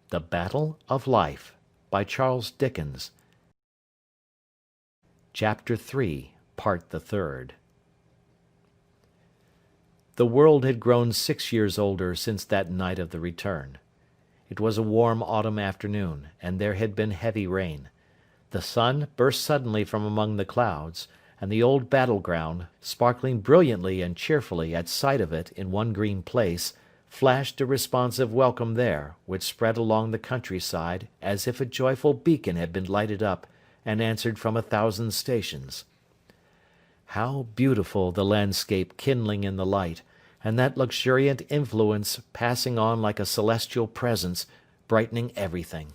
The Battle of Life, by Charles Dickens. Chapter 3, Part the Third. The world had grown 6 years older since that night of the return. It was a warm autumn afternoon, and there had been heavy rain. The sun burst suddenly from among the clouds, and the old battle-ground, sparkling brilliantly and cheerfully at sight of it in one green place, flashed a responsive welcome there, which spread along the countryside as if a joyful beacon had been lighted up and answered from 1,000 stations. How beautiful the landscape kindling in the light, and that luxuriant influence passing on like a celestial presence, brightening everything.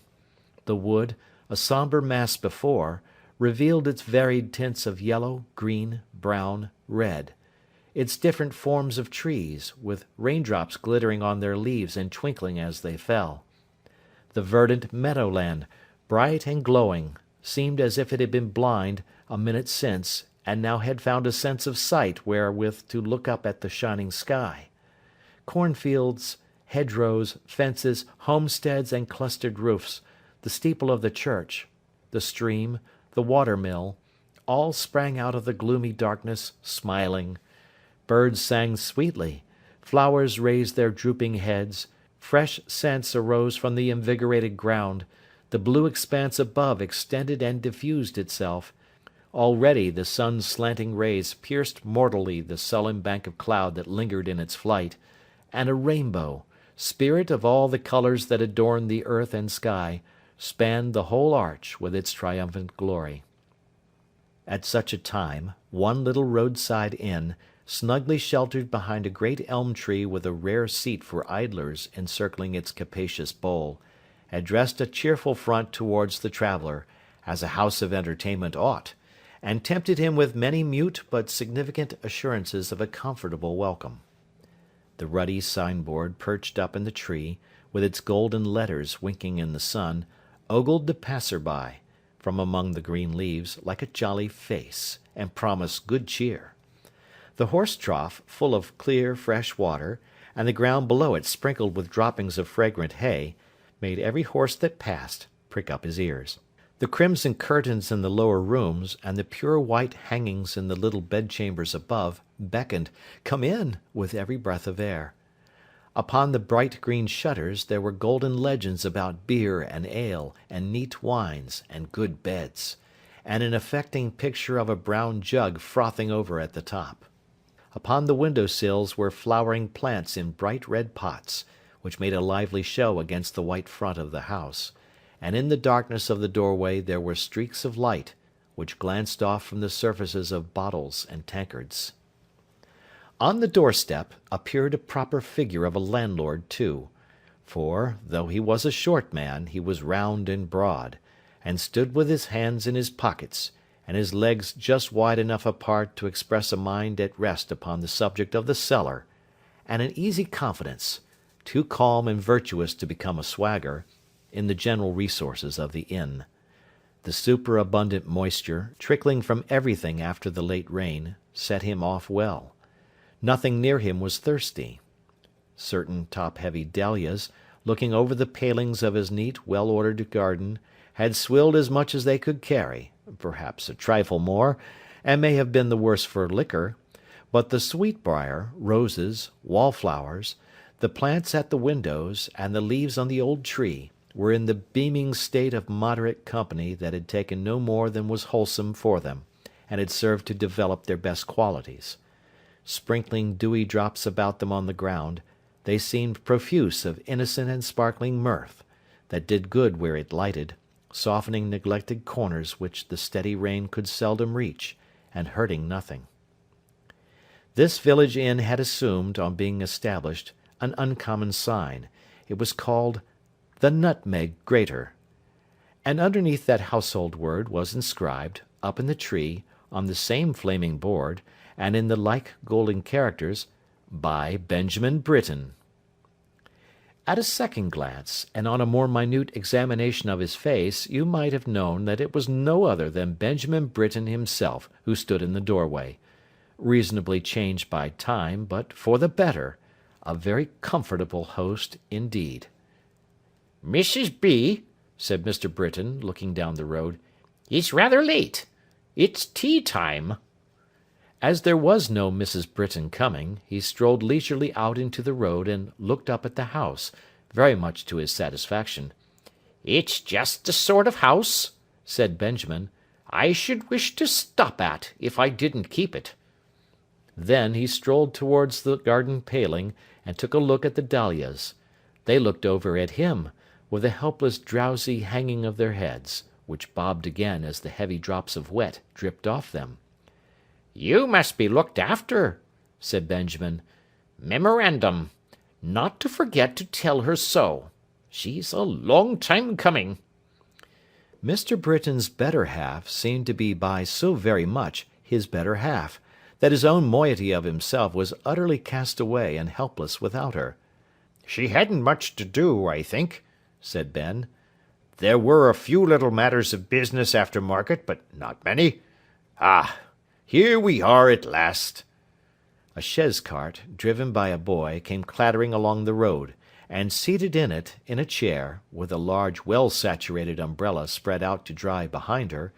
The wood, a sombre mass before, revealed its varied tints of yellow, green, brown, red; its different forms of trees, with raindrops glittering on their leaves and twinkling as they fell. The verdant meadowland, bright and glowing, seemed as if it had been blind a minute since, and now had found a sense of sight wherewith to look up at the shining sky. Cornfields, hedgerows, fences, homesteads and clustered roofs, the steeple of the church, the stream, the water-mill, all sprang out of the gloomy darkness, smiling. Birds sang sweetly, flowers raised their drooping heads, fresh scents arose from the invigorated ground, the blue expanse above extended and diffused itself. Already the sun's slanting rays pierced mortally the sullen bank of cloud that lingered in its flight, and a rainbow, spirit of all the colours that adorn the earth and sky, spanned the whole arch with its triumphant glory. At such a time, one little roadside inn, snugly sheltered behind a great elm tree with a rare seat for idlers encircling its capacious bole, addressed a cheerful front towards the traveller, as a house of entertainment ought, and tempted him with many mute but significant assurances of a comfortable welcome. The ruddy signboard perched up in the tree, with its golden letters winking in the sun, ogled the passer-by, from among the green leaves, like a jolly face, and promised good cheer. The horse-trough, full of clear, fresh water, and the ground below it sprinkled with droppings of fragrant hay, made every horse that passed prick up his ears. The crimson curtains in the lower rooms, and the pure white hangings in the little bedchambers above, beckoned, "Come in," with every breath of air. Upon the bright green shutters there were golden legends about beer and ale, and neat wines, and good beds, and an affecting picture of a brown jug frothing over at the top. Upon the window-sills were flowering plants in bright red pots, which made a lively show against the white front of the house, and in the darkness of the doorway there were streaks of light, which glanced off from the surfaces of bottles and tankards. On the doorstep appeared a proper figure of a landlord too, for, though he was a short man, he was round and broad, and stood with his hands in his pockets, and his legs just wide enough apart to express a mind at rest upon the subject of the cellar, and an easy confidence, too calm and virtuous to become a swagger, in the general resources of the inn. The superabundant moisture, trickling from everything after the late rain, set him off well. Nothing near him was thirsty. Certain top-heavy dahlias, looking over the palings of his neat, well-ordered garden, had swilled as much as they could carry, perhaps a trifle more, and may have been the worse for liquor, but the sweetbriar, roses, wallflowers, the plants at the windows, and the leaves on the old tree, were in the beaming state of moderate company that had taken no more than was wholesome for them, and had served to develop their best qualities. Sprinkling dewy drops about them on the ground, they seemed profuse of innocent and sparkling mirth, that did good where it lighted, softening neglected corners which the steady rain could seldom reach, and hurting nothing. This village inn had assumed, on being established, an uncommon sign. It was called the Nutmeg Grater, and underneath that household word was inscribed, up in the tree, on the same flaming board, and in the like golden characters, "By Benjamin Britten." At a second glance, and on a more minute examination of his face, you might have known that it was no other than Benjamin Britten himself who stood in the doorway, reasonably changed by time, but for the better, a very comfortable host indeed. "Mrs. B," said Mr. Britain, looking down the road, "is rather late. It's tea time." As there was no Mrs. Britain coming, he strolled leisurely out into the road and looked up at the house, very much to his satisfaction. "It's just the sort of house," said Benjamin, "I should wish to stop at, if I didn't keep it." Then he strolled towards the garden paling, and took a look at the dahlias. They looked over at him, with a helpless drowsy hanging of their heads, which bobbed again as the heavy drops of wet dripped off them. "You must be looked after," said Benjamin. "Memorandum, not to forget to tell her so. She's a long time coming." Mr. Britain's better half seemed to be by so very much his better half, that his own moiety of himself was utterly cast away and helpless without her. "She hadn't much to do, I think," said Ben. "There were a few little matters of business after market, but not many. Ah, here we are at last." A chaise cart, driven by a boy, came clattering along the road, and seated in it, in a chair, with a large well-saturated umbrella spread out to dry behind her,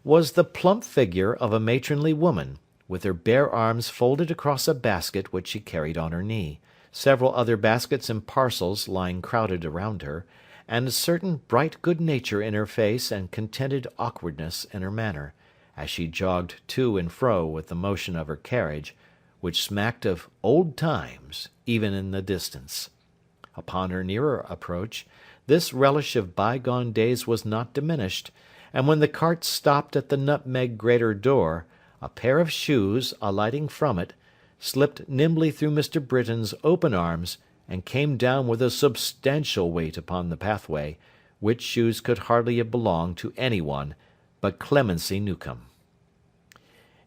was the plump figure of a matronly woman, with her bare arms folded across a basket which she carried on her knee, several other baskets and parcels lying crowded around her, and a certain bright good nature in her face and contented awkwardness in her manner, as she jogged to and fro with the motion of her carriage, which smacked of old times, even in the distance. Upon her nearer approach, this relish of bygone days was not diminished, and when the cart stopped at the Nutmeg Grater door, a pair of shoes, alighting from it, slipped nimbly through Mr. Britain's open arms, and came down with a substantial weight upon the pathway, which shoes could hardly have belonged to any one but Clemency Newcome.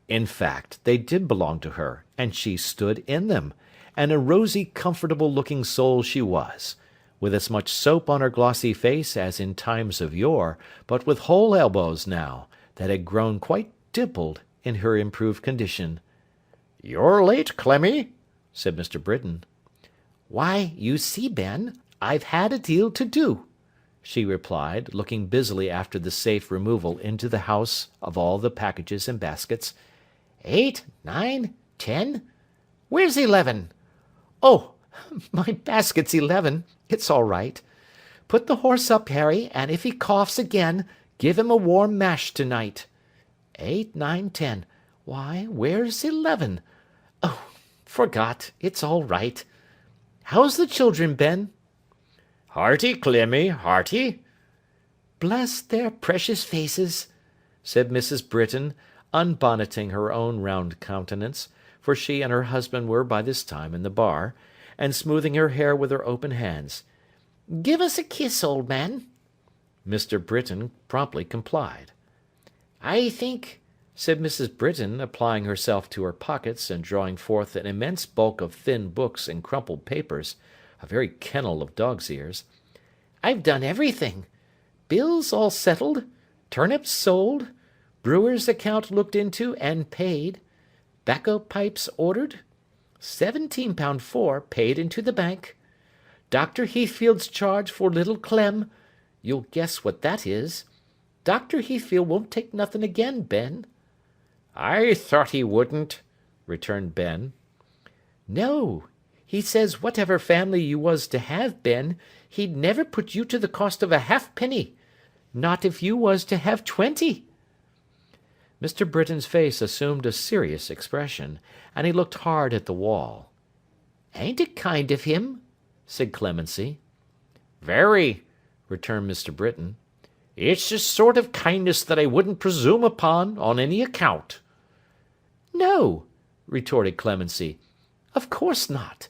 In fact, they did belong to her, and she stood in them, and a rosy, comfortable-looking soul she was, with as much soap on her glossy face as in times of yore, but with whole elbows now, that had grown quite dimpled in her improved condition. "You're late, Clemmy," said Mr. Britain. "Why, you see, Ben, I've had a deal to do," she replied, looking busily after the safe removal into the house of all the packages and baskets. 8, 9, 10. Where's 11? Oh, my basket's 11. It's all right. Put the horse up, Harry, and if he coughs again, give him a warm mash tonight. 8, 9, 10. Why, where's 11? Oh, forgot. It's all right. How's the children, Ben? Hearty, Clemmy, hearty. Bless their precious faces, said Mrs. Britain, unbonneting her own round countenance, for she and her husband were by this time in the bar, and smoothing her hair with her open hands. Give us a kiss, old man. Mr. Britain promptly complied. I think, said Mrs. Britain, applying herself to her pockets, and drawing forth an immense bulk of thin books and crumpled papers, a very kennel of dog's ears, I've done everything. Bills all settled, turnips sold, brewer's account looked into and paid, 'bacco pipes ordered, £17.4 paid into the bank, Dr. Heathfield's charge for little Clem, you'll guess what that is. Dr. Heathfield won't take nothing again, Ben. I thought he wouldn't, returned Ben. No, he says whatever family you was to have, Ben, he'd never put you to the cost of a halfpenny, not if you was to have 20. Mr. Britain's face assumed a serious expression, and he looked hard at the wall. Ain't it kind of him? Said Clemency. Very, returned Mr. Britain. It's a sort of kindness that I wouldn't presume upon on any account. No, retorted Clemency. Of course not.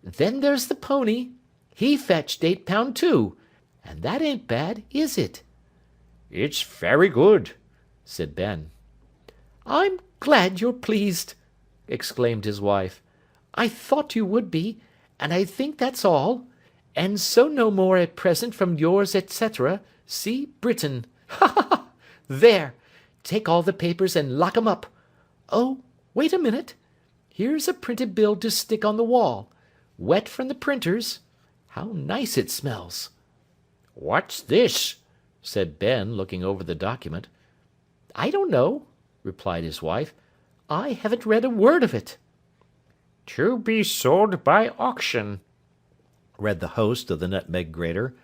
Then there's the pony. He fetched £8 too, and that ain't bad, is it? It's very good, said Ben. I'm glad you're pleased, exclaimed his wife. I thought you would be, and I think that's all, and so no more at present from yours, etc., C. Britain. Ha ha ha! There! Take all the papers and lock 'em up. Oh, wait a minute. Here's a printed bill to stick on the wall. Wet from the printers. How nice it smells. What's this? Said Ben, looking over the document. I don't know, replied his wife. I haven't read a word of it. To be sold by auction, read the host of the Nutmeg Grater,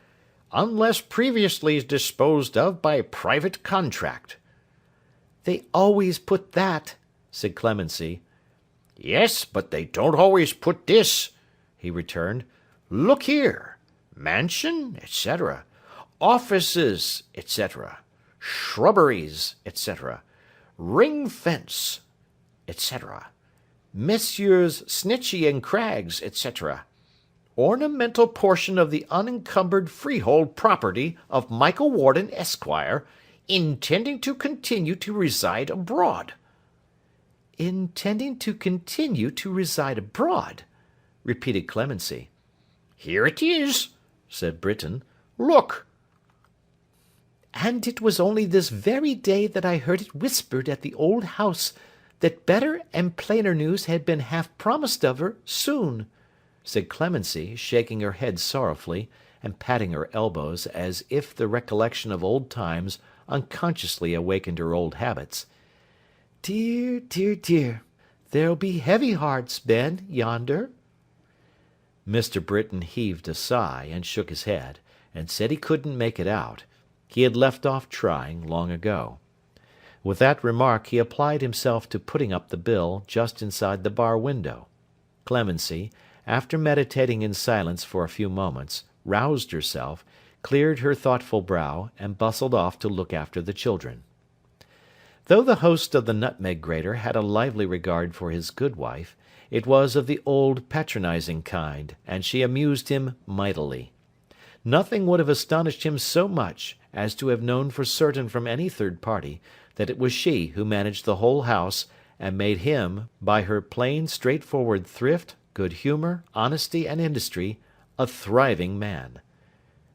unless previously disposed of by private contract. They always put that, said Clemency. Yes, but they don't always put this, he returned. Look here. Mansion, etc. Offices, etc. Shrubberies, etc. Ring fence, etc. Messrs. Snitchy and Craggs, etc. Ornamental portion of the unencumbered freehold property of Michael Warden, Esquire, intending to continue to reside abroad. Intending to continue to reside abroad, repeated Clemency. Here it is, said Britain. Look. And it was only this very day that I heard it whispered at the old house that better and plainer news had been half promised of her soon, said Clemency, shaking her head sorrowfully, and patting her elbows, as if the recollection of old times unconsciously awakened her old habits. Dear, dear, dear, there'll be heavy hearts, Ben, yonder. Mr. Britain heaved a sigh, and shook his head, and said he couldn't make it out. He had left off trying long ago. With that remark he applied himself to putting up the bill just inside the bar window. Clemency, after meditating in silence for a few moments, roused herself, cleared her thoughtful brow, and bustled off to look after the children. Though the host of the Nutmeg Grater had a lively regard for his good wife, it was of the old patronizing kind, and she amused him mightily. Nothing would have astonished him so much as to have known for certain from any third party that it was she who managed the whole house, and made him, by her plain, straightforward thrift, good humour, honesty, and industry, a thriving man.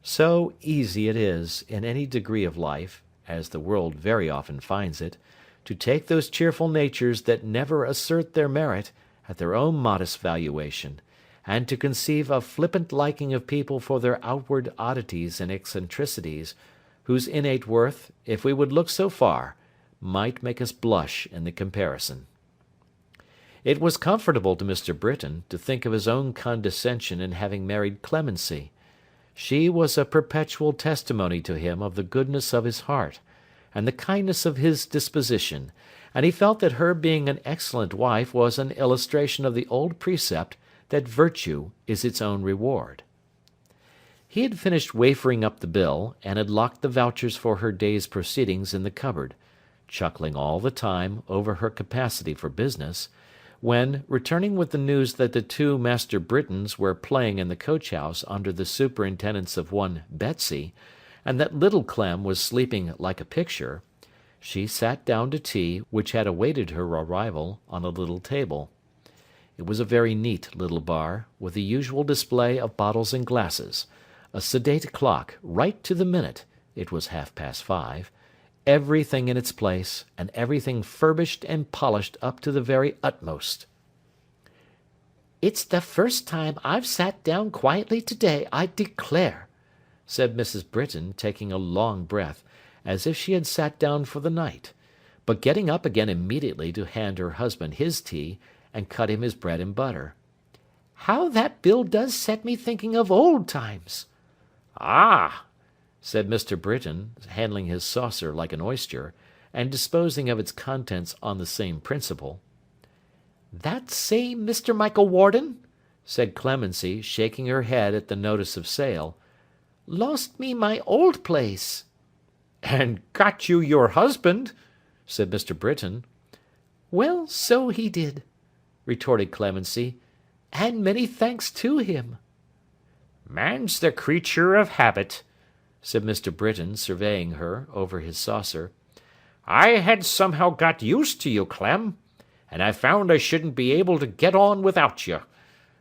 So easy it is, in any degree of life, as the world very often finds it, to take those cheerful natures that never assert their merit at their own modest valuation, and to conceive a flippant liking of people for their outward oddities and eccentricities, whose innate worth, if we would look so far, might make us blush in the comparison. It was comfortable to Mr. Britain to think of his own condescension in having married Clemency. She was a perpetual testimony to him of the goodness of his heart, and the kindness of his disposition, and he felt that her being an excellent wife was an illustration of the old precept that virtue is its own reward. He had finished wafering up the bill, and had locked the vouchers for her day's proceedings in the cupboard, chuckling all the time over her capacity for business, when, returning with the news that the two Master Britons were playing in the coach-house under the superintendence of one Betsy, and that little Clem was sleeping like a picture, she sat down to tea, which had awaited her arrival, on a little table. It was a very neat little bar, with the usual display of bottles and glasses, a sedate clock, right to the minute (it was 5:30), everything in its place, and everything furbished and polished up to the very utmost. It's the first time I've sat down quietly to-day, I declare, said Mrs. Britain, taking a long breath, as if she had sat down for the night, but getting up again immediately to hand her husband his tea, and cut him his bread and butter. How that bill does set me thinking of old times. Ah, said Mr. Britain, handling his saucer like an oyster, and disposing of its contents on the same principle. That same Mr. Michael Warden, said Clemency, shaking her head at the notice of sale, lost me my old place. And got you your husband, said Mr. Britain. Well, so he did, retorted Clemency, and many thanks to him. Man's the creature of habit, said Mr. Britain, surveying her over his saucer. I had somehow got used to you, Clem, and I found I shouldn't be able to get on without you.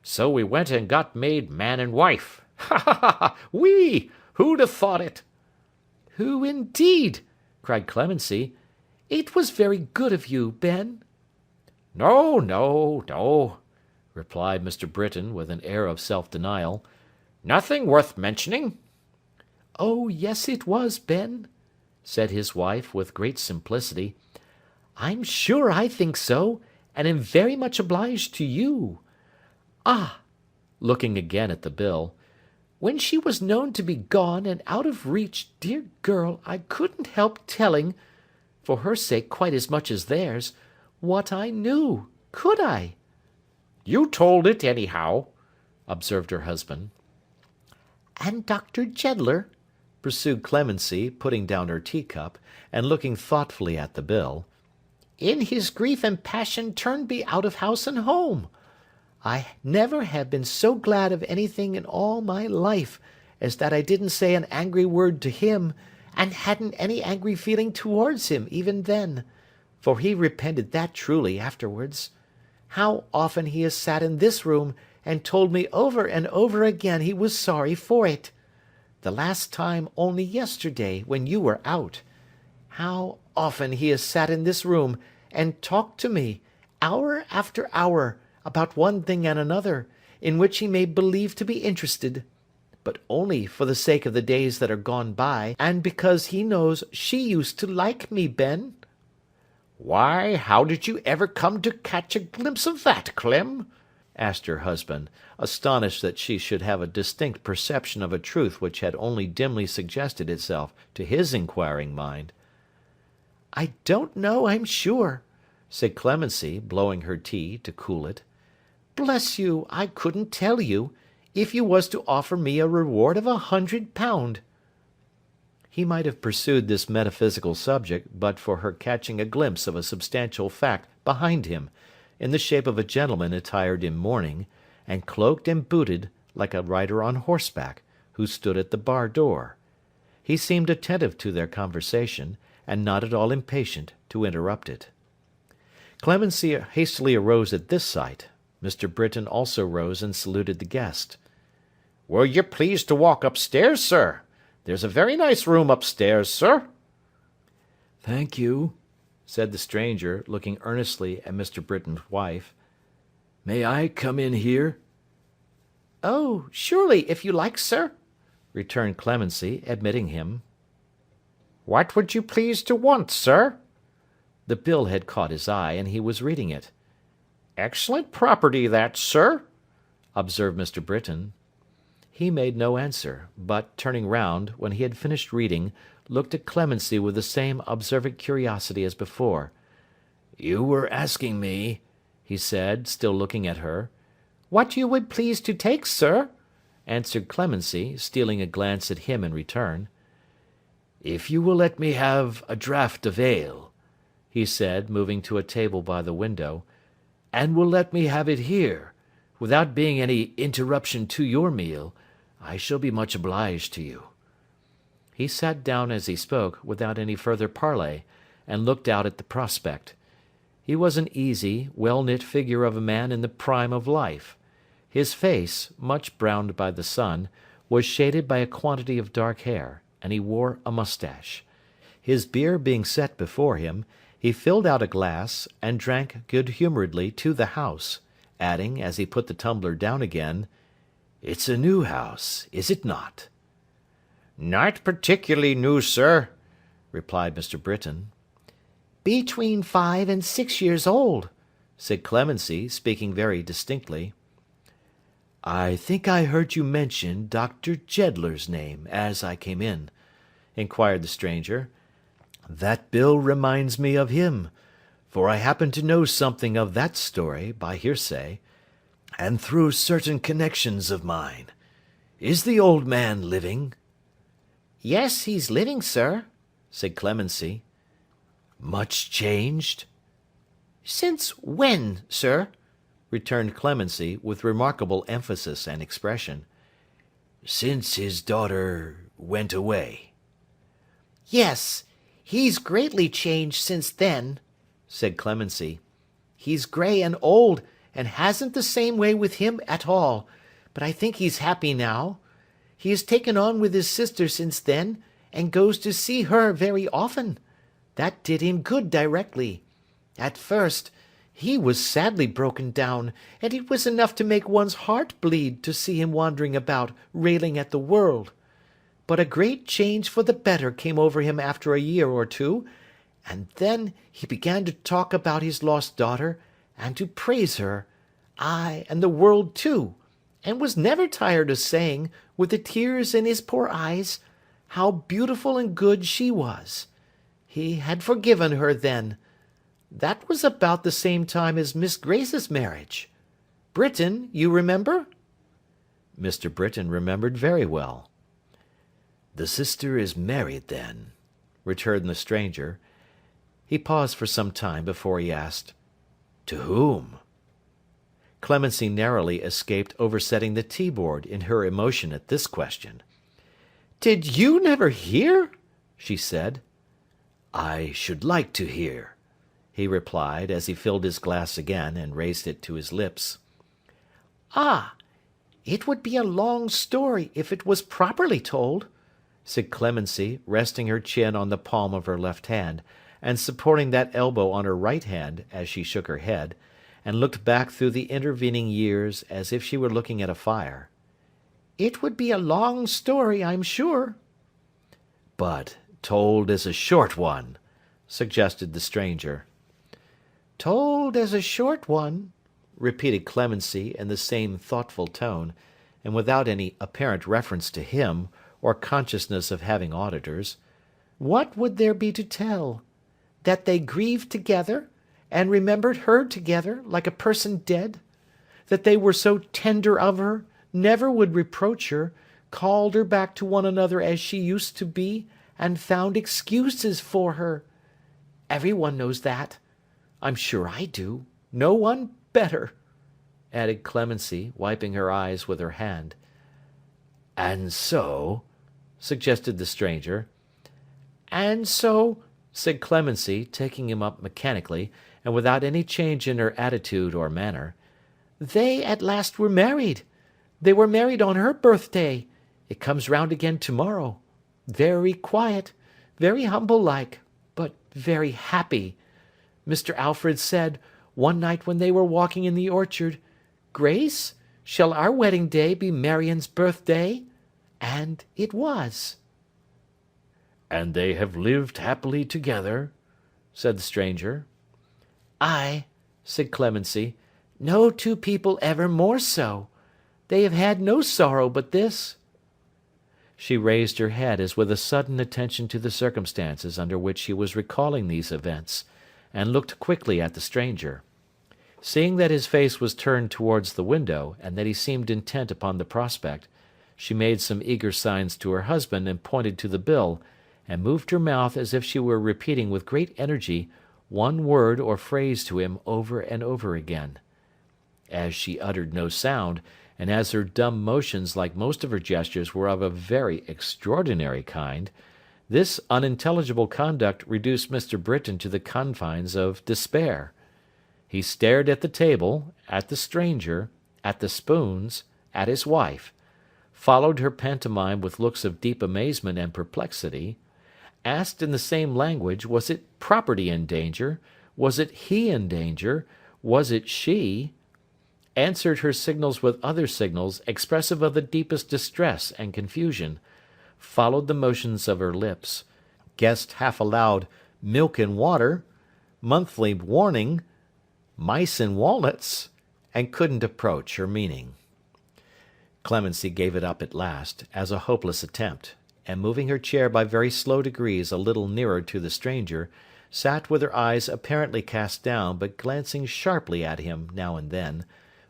So we went and got made man and wife. Ha ha ha! We! Who'd have thought it? Who indeed? Cried Clemency. It was very good of you, Ben. No, no, no, replied Mr. Britain with an air of self-denial. Nothing worth mentioning. Oh, yes, it was, Ben, said his wife with great simplicity. I'm sure I think so, and am very much obliged to you. Ah, looking again at the bill, when she was known to be gone and out of reach, dear girl, I couldn't help telling, for her sake quite as much as theirs, what I knew, could I? You told it anyhow, observed her husband. And Dr. Jeddler, pursued Clemency, putting down her teacup, and looking thoughtfully at the bill, in his grief and passion turned me out of house and home. I never have been so glad of anything in all my life as that I didn't say an angry word to him, and hadn't any angry feeling towards him even then, for he repented that truly afterwards. How often he has sat in this room and told me over and over again he was sorry for it. The last time only yesterday, when you were out. How often he has sat in this room and talked to me, hour after hour, about one thing and another, in which he made believe to be interested, but only for the sake of the days that are gone by, and because he knows she used to like me, Ben. Why, how did you ever come to catch a glimpse of that, Clem? asked her husband, astonished that she should have a distinct perception of a truth which had only dimly suggested itself to his inquiring mind. I don't know, I'm sure, said Clemency, blowing her tea to cool it. Bless you, I couldn't tell you, if you was to offer me a reward of £100. He might have pursued this metaphysical subject but for her catching a glimpse of a substantial fact behind him, in the shape of a gentleman attired in mourning, and cloaked and booted like a rider on horseback, who stood at the bar door. He seemed attentive to their conversation, and not at all impatient to interrupt it. Clemency hastily arose at this sight. Mr. Britain also rose and saluted the guest. Were you pleased to walk upstairs, sir? There's a very nice room upstairs, sir. Thank you, said the stranger, looking earnestly at Mr. Britain's wife. May I come in here? Oh, surely, if you like, sir, returned Clemency, admitting him. What would you please to want, sir? The bill had caught his eye, and he was reading it. Excellent property, that, sir, observed Mr. Britain. He made no answer, but, turning round, when he had finished reading, looked at Clemency with the same observant curiosity as before. You were asking me, he said, still looking at her. What you would please to take, sir, answered Clemency, stealing a glance at him in return. If you will let me have a draught of ale, he said, moving to a table by the window, and will let me have it here, without being any interruption to your meal, I shall be much obliged to you. He sat down as he spoke, without any further parley, and looked out at the prospect. He was an easy, well-knit figure of a man in the prime of life. His face, much browned by the sun, was shaded by a quantity of dark hair, and he wore a moustache. His beer being set before him, he filled out a glass, and drank good-humouredly to the house, adding, as he put the tumbler down again, "It's a new house, is it not?" Not particularly new, sir, replied Mr. Britain. Between 5 and 6 years old, said Clemency, speaking very distinctly. I think I heard you mention Dr. Jeddler's name as I came in, inquired the stranger. That bill reminds me of him, for I happen to know something of that story by hearsay, and through certain connections of mine. Is the old man living? Yes, he's living, sir, said Clemency. Much changed? Since when, sir? returned Clemency, with remarkable emphasis and expression. Since his daughter went away. Yes, he's greatly changed since then, said Clemency. He's grey and old, and hasn't the same way with him at all, but I think he's happy now. He has taken on with his sister since then, and goes to see her very often. That did him good directly. At first, he was sadly broken down, and it was enough to make one's heart bleed to see him wandering about, railing at the world. but a great change for the better came over him after a year or two, and then he began to talk about his lost daughter, and to praise her, ay, and the world too, and was never tired of saying, with the tears in his poor eyes, how beautiful and good she was. He had forgiven her then. That was about the same time as Miss Grace's marriage. Britain, you remember?" Mr. Britain remembered very well. "The sister is married, then?" returned the stranger. He paused for some time before he asked, "To whom?" Clemency narrowly escaped oversetting the tea-board in her emotion at this question. "Did you never hear?" she said. "I should like to hear," he replied, as he filled his glass again and raised it to his lips. "Ah, it would be a long story if it was properly told," said Clemency, resting her chin on the palm of her left hand, and supporting that elbow on her right hand as she shook her head, and looked back through the intervening years as if she were looking at a fire. "It would be a long story, I'm sure." "But told as a short one," suggested the stranger. "Told as a short one," repeated Clemency in the same thoughtful tone, and without any apparent reference to him, or consciousness of having auditors. "What would there be to tell? That they grieved together, and remembered her together, like a person dead? That they were so tender of her, never would reproach her, called her back to one another as she used to be, and found excuses for her? Every one knows that. I'm sure I do. No one better," added Clemency, wiping her eyes with her hand. "And so?" suggested the stranger. "And so," said Clemency, taking him up mechanically, and without any change in her attitude or manner, "they at last were married. They were married on her birthday. It comes round again to-morrow. Very quiet, very humble like, but very happy. Mr. Alfred said, one night when they were walking in the orchard, 'Grace, shall our wedding day be Marion's birthday?' And it was." "And they have lived happily together?" said the stranger. "Ay," said Clemency, "no two people ever more so. They have had no sorrow but this." She raised her head as with a sudden attention to the circumstances under which she was recalling these events, and looked quickly at the stranger. Seeing that his face was turned towards the window, and that he seemed intent upon the prospect, she made some eager signs to her husband, and pointed to the bill, and moved her mouth as if she were repeating with great energy one word or phrase to him over and over again. As she uttered no sound, and as her dumb motions, like most of her gestures, were of a very extraordinary kind, this unintelligible conduct reduced Mr. Britain to the confines of despair. He stared at the table, at the stranger, at the spoons, at his wife, followed her pantomime with looks of deep amazement and perplexity, asked in the same language, was it property in danger, was it he in danger, was it she, answered her signals with other signals expressive of the deepest distress and confusion, followed the motions of her lips, guessed half aloud milk and water, monthly warning, mice and walnuts, and couldn't approach her meaning. Clemency gave it up at last, as a hopeless attempt, and moving her chair by very slow degrees a little nearer to the stranger, sat with her eyes apparently cast down, but glancing sharply at him now and then,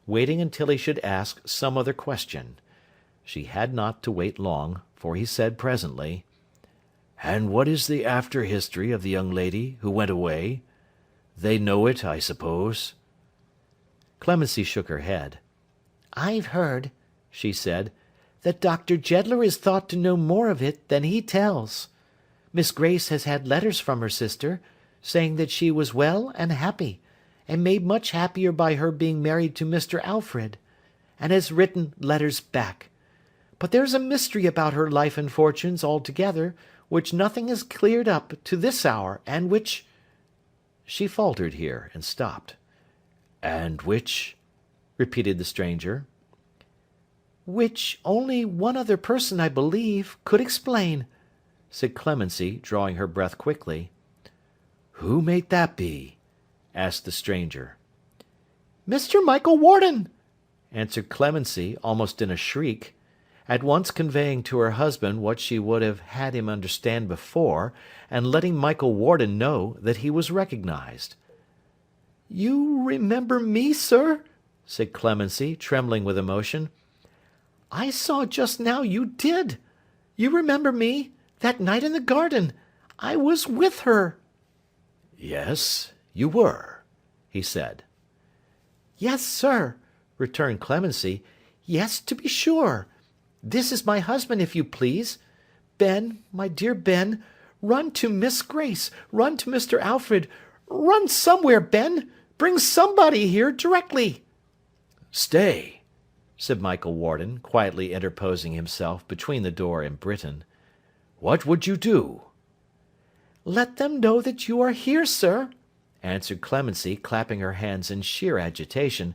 waiting until he should ask some other question. She had not to wait long, for he said presently, "And what is the after history of the young lady who went away? They know it, I suppose?" Clemency shook her head. "I've heard," she said, "that Dr. Jeddler is thought to know more of it than he tells. Miss Grace has had letters from her sister, saying that she was well and happy, and made much happier by her being married to Mr. Alfred, and has written letters back. But there's a mystery about her life and fortunes altogether, which nothing has cleared up to this hour, and which—" She faltered here, and stopped. "And which?" repeated the stranger. "Which only one other person, I believe, could explain," said Clemency, drawing her breath quickly. "Who may that be?" asked the stranger. "Mr. Michael Warden," answered Clemency, almost in a shriek, at once conveying to her husband what she would have had him understand before, and letting Michael Warden know that he was recognised. "You remember me, sir?" said Clemency, trembling with emotion. "I saw just now you did. You remember me? That night in the garden. I was with her." "Yes, you were," he said. "Yes, sir," returned Clemency. "Yes, to be sure. This is my husband, if you please. Ben, my dear Ben, run to Miss Grace, run to Mr. Alfred, run somewhere, Ben. Bring somebody here directly." "Stay," said Michael Warden, quietly interposing himself between the door and Britain. "What would you do?" "Let them know that you are here, sir," answered Clemency, clapping her hands in sheer agitation.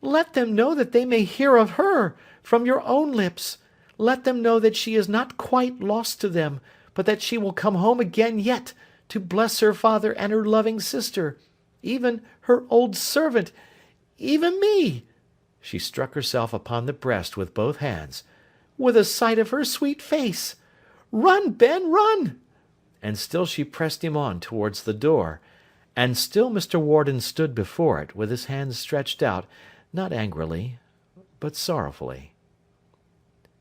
"Let them know that they may hear of her, from your own lips. Let them know that she is not quite lost to them, but that she will come home again yet, to bless her father and her loving sister, even her old servant, even me," she struck herself upon the breast with both hands, "with a sight of her sweet face. Run, Ben, run!" And still she pressed him on towards the door, and still Mr. Warden stood before it, with his hands stretched out, not angrily, but sorrowfully.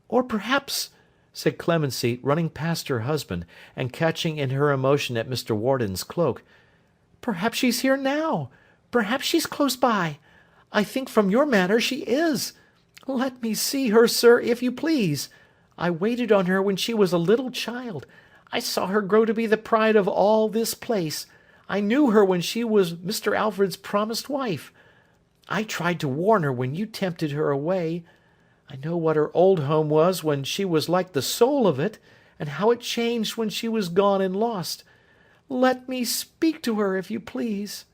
"Or perhaps," said Clemency, running past her husband, and catching in her emotion at Mr. Warden's cloak, "perhaps she's here now. Perhaps she's close by. I think from your manner she is. Let me see her, sir, if you please. I waited on her when she was a little child. I saw her grow to be the pride of all this place. I knew her when she was Mr. Alfred's promised wife. I tried to warn her when you tempted her away. I know what her old home was when she was like the soul of it, and how it changed when she was gone and lost. Let me speak to her, if you please."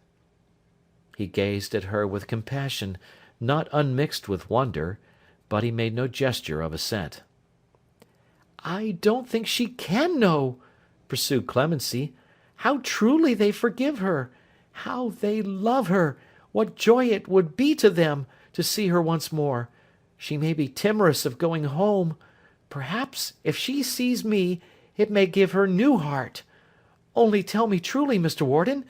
He gazed at her with compassion, not unmixed with wonder, but he made no gesture of assent. "I don't think she can know," pursued Clemency, "how truly they forgive her, how they love her, what joy it would be to them to see her once more. She may be timorous of going home. Perhaps, if she sees me, it may give her new heart. Only tell me truly, Mr. Warden,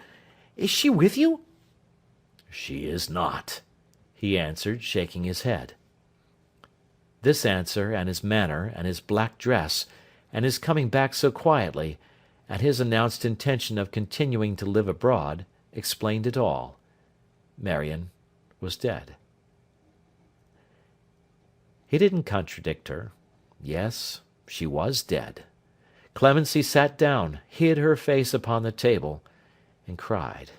is she with you?" "She is not," he answered, shaking his head. This answer, and his manner, and his black dress, and his coming back so quietly, and his announced intention of continuing to live abroad, explained it all. Marion was dead. He didn't contradict her. Yes, she was dead. Clemency sat down, hid her face upon the table, and cried.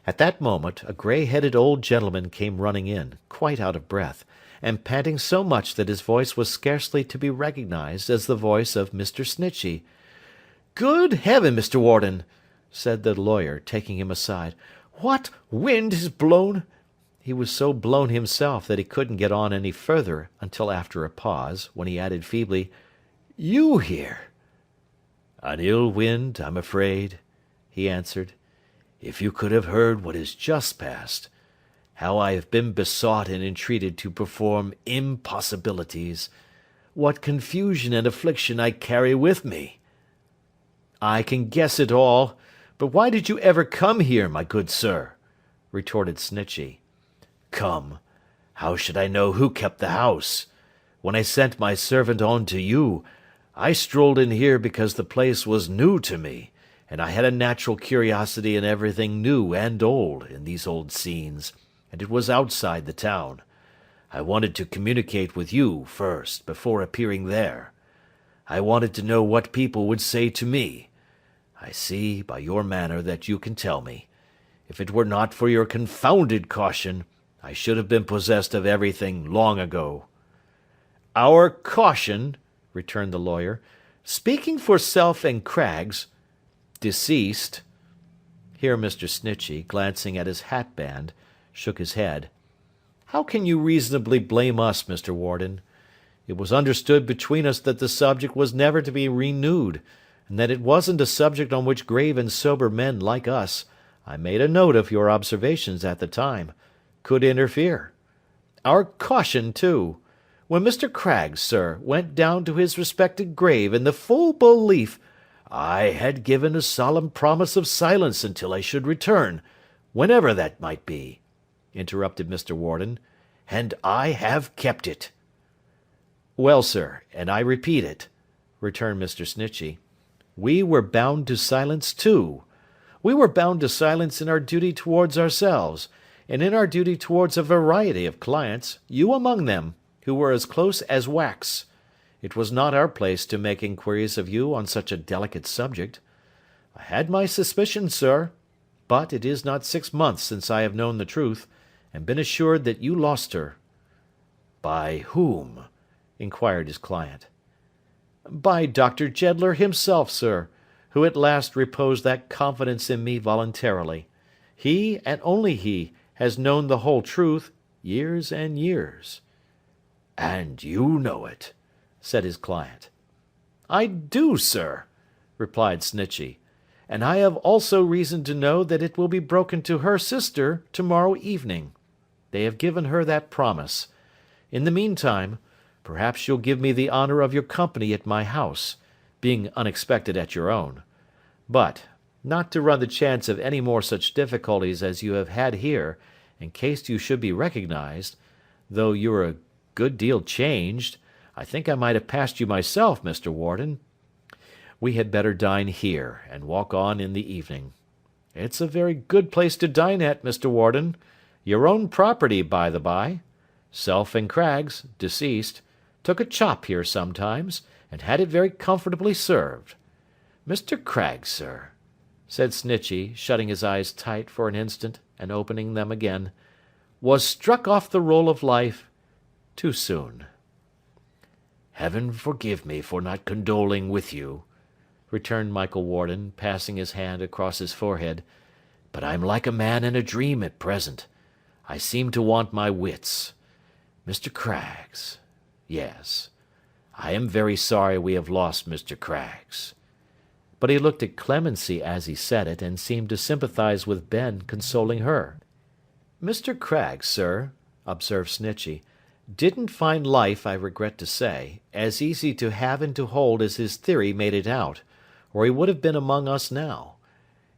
At that moment a grey-headed old gentleman came running in, quite out of breath, and panting so much that his voice was scarcely to be recognised as the voice of Mr. Snitchey. "Good heaven, Mr. Warden!" said the lawyer, taking him aside. "What wind has blown—" He was so blown himself that he couldn't get on any further until after a pause, when he added feebly, "You here?" "An ill wind, I'm afraid," he answered. "If you could have heard what has just passed, how I have been besought and entreated to perform impossibilities, what confusion and affliction I carry with me." "I can guess it all, but why did you ever come here, my good sir?" retorted Snitchey. "Come! How should I know who kept the house? When I sent my servant on to you, I strolled in here because the place was new to me, and I had a natural curiosity in everything new and old in these old scenes, and it was outside the town. I wanted to communicate with you first, before appearing there. I wanted to know what people would say to me. I see, by your manner, that you can tell me. If it were not for your confounded caution, I should have been possessed of everything long ago." "Our caution," returned the lawyer, "speaking for self and Craggs, deceased." Here Mr. Snitchey, glancing at his hat-band, shook his head. How can you reasonably blame us, Mr. Warden? It was understood between us that the subject was never to be renewed, and that it wasn't a subject on which grave and sober men like us, I made a note of your observations at the time, could interfere. Our caution, too. When Mr. Craggs, sir, went down to his respected grave in the full belief—" "I had given a solemn promise of silence until I should return, whenever that might be," interrupted Mr. Warden, "and I have kept it." "Well, sir, and I repeat it," returned Mr. Snitchey, "we were bound to silence too. We were bound to silence in our duty towards ourselves, and in our duty towards a variety of clients, you among them, who were as close as wax. It was not our place to make inquiries of you on such a delicate subject. I had my suspicions, sir, but it is not 6 months since I have known the truth, and been assured that you lost her." "By whom?" inquired his client. "By Dr. Jeddler himself, sir, who at last reposed that confidence in me voluntarily. He, and only he, has known the whole truth, years and years." "And you know it?" said his client. "I do, sir," replied Snitchey, "and I have also reason to know that it will be broken to her sister to-morrow evening. They have given her that promise. In the meantime, perhaps you'll give me the honour of your company at my house, being unexpected at your own. But, not to run the chance of any more such difficulties as you have had here, in case you should be recognised, though you're a good deal changed, I think I might have passed you myself, Mr. Warden. We had better dine here, and walk on in the evening. It's a very good place to dine at, Mr. Warden. Your own property, by the by. Self and Craggs, deceased, took a chop here sometimes, and had it very comfortably served. Mr. Craggs, sir," said Snitchey, shutting his eyes tight for an instant, and opening them again, "was struck off the roll of life too soon." "Heaven forgive me for not condoling with you," returned Michael Warden, passing his hand across his forehead, "but I'm like a man in a dream at present. I seem to want my wits. Mr. Craggs. Yes. I am very sorry we have lost Mr. Craggs." But he looked at Clemency as he said it, and seemed to sympathise with Ben, consoling her. "Mr. Craggs, sir," observed Snitchey, "didn't find life, I regret to say, as easy to have and to hold as his theory made it out, or he would have been among us now.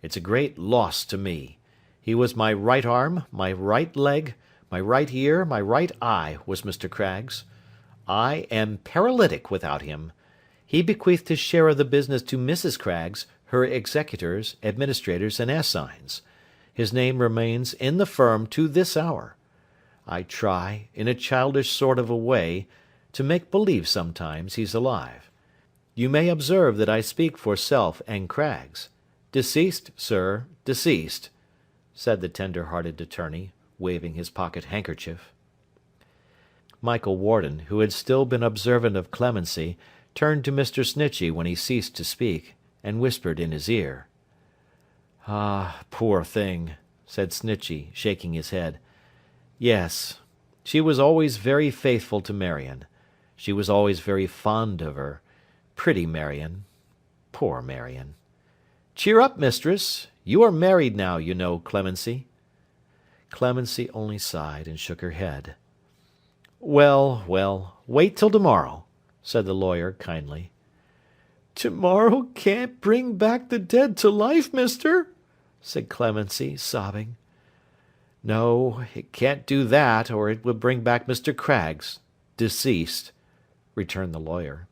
It's a great loss to me. He was my right arm, my right leg, my right ear, my right eye, was Mr. Craggs. I am paralytic without him. He bequeathed his share of the business to Mrs. Craggs, her executors, administrators, and assigns. His name remains in the firm to this hour. I try, in a childish sort of a way, to make believe sometimes he's alive. You may observe that I speak for Self and Craggs. Deceased, sir, deceased," said the tender-hearted attorney, waving his pocket-handkerchief. Michael Warden, who had still been observant of Clemency, turned to Mr. Snitchey when he ceased to speak, and whispered in his ear. "Ah, poor thing," said Snitchey, shaking his head. "Yes, she was always very faithful to Marion. She was always very fond of her. Pretty Marion. Poor Marion. Cheer up, mistress. You are married now, you know, Clemency." Clemency only sighed and shook her head. "Well, well, wait till tomorrow," said the lawyer, kindly. "Tomorrow can't bring back the dead to life, mister," said Clemency, sobbing. "No, it can't do that, or it would bring back Mr. Craggs, deceased," returned the lawyer.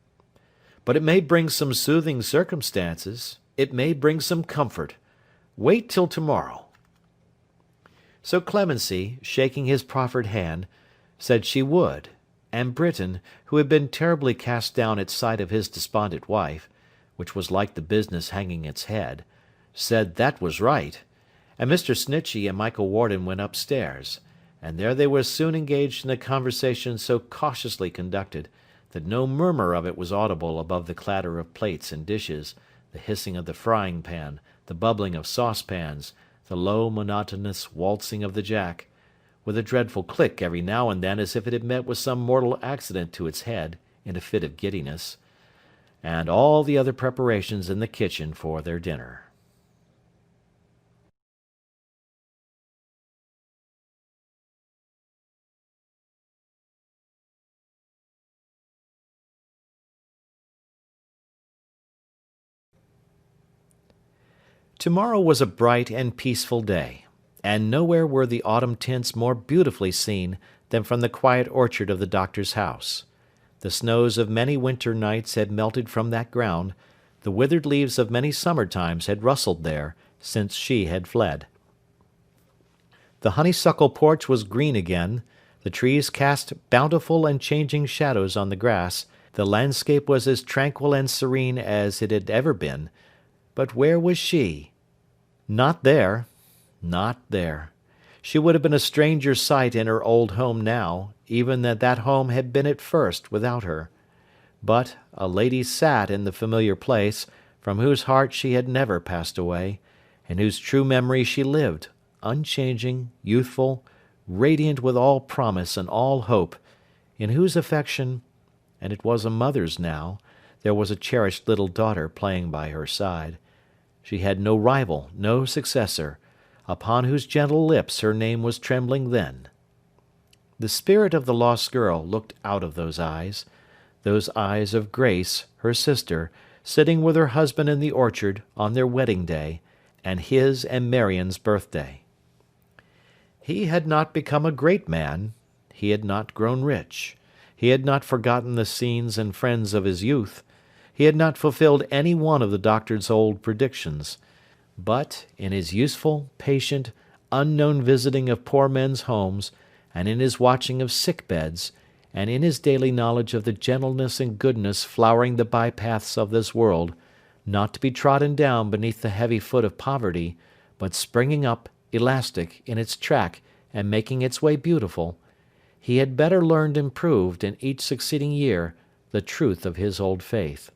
"But it may bring some soothing circumstances. It may bring some comfort. Wait till tomorrow." So Clemency, shaking his proffered hand, said she would, and Britain, who had been terribly cast down at sight of his despondent wife, which was like the business hanging its head, said that was right, and Mr. Snitchey and Michael Warden went upstairs, and there they were soon engaged in a conversation so cautiously conducted, that no murmur of it was audible above the clatter of plates and dishes, the hissing of the frying-pan, the bubbling of saucepans, the low monotonous waltzing of the jack, with a dreadful click every now and then as if it had met with some mortal accident to its head, in a fit of giddiness, and all the other preparations in the kitchen for their dinner. Tomorrow was a bright and peaceful day, and nowhere were the autumn tints more beautifully seen than from the quiet orchard of the doctor's house. The snows of many winter nights had melted from that ground, the withered leaves of many summer times had rustled there, since she had fled. The honeysuckle porch was green again, the trees cast bountiful and changing shadows on the grass, the landscape was as tranquil and serene as it had ever been, but where was she? Not there. Not there. She would have been a stranger sight in her old home now, even that home had been at first without her. But a lady sat in the familiar place, from whose heart she had never passed away, in whose true memory she lived, unchanging, youthful, radiant with all promise and all hope, in whose affection, and it was a mother's now, there was a cherished little daughter playing by her side. She had no rival, no successor, upon whose gentle lips her name was trembling then. The spirit of the lost girl looked out of those eyes of Grace, her sister, sitting with her husband in the orchard on their wedding day, and his and Marion's birthday. He had not become a great man, he had not grown rich, he had not forgotten the scenes and friends of his youth, he had not fulfilled any one of the doctor's old predictions, but, in his useful, patient, unknown visiting of poor men's homes, and in his watching of sick beds, and in his daily knowledge of the gentleness and goodness flowering the bypaths of this world, not to be trodden down beneath the heavy foot of poverty, but springing up, elastic, in its track, and making its way beautiful, he had better learned and proved, in each succeeding year, the truth of his old faith.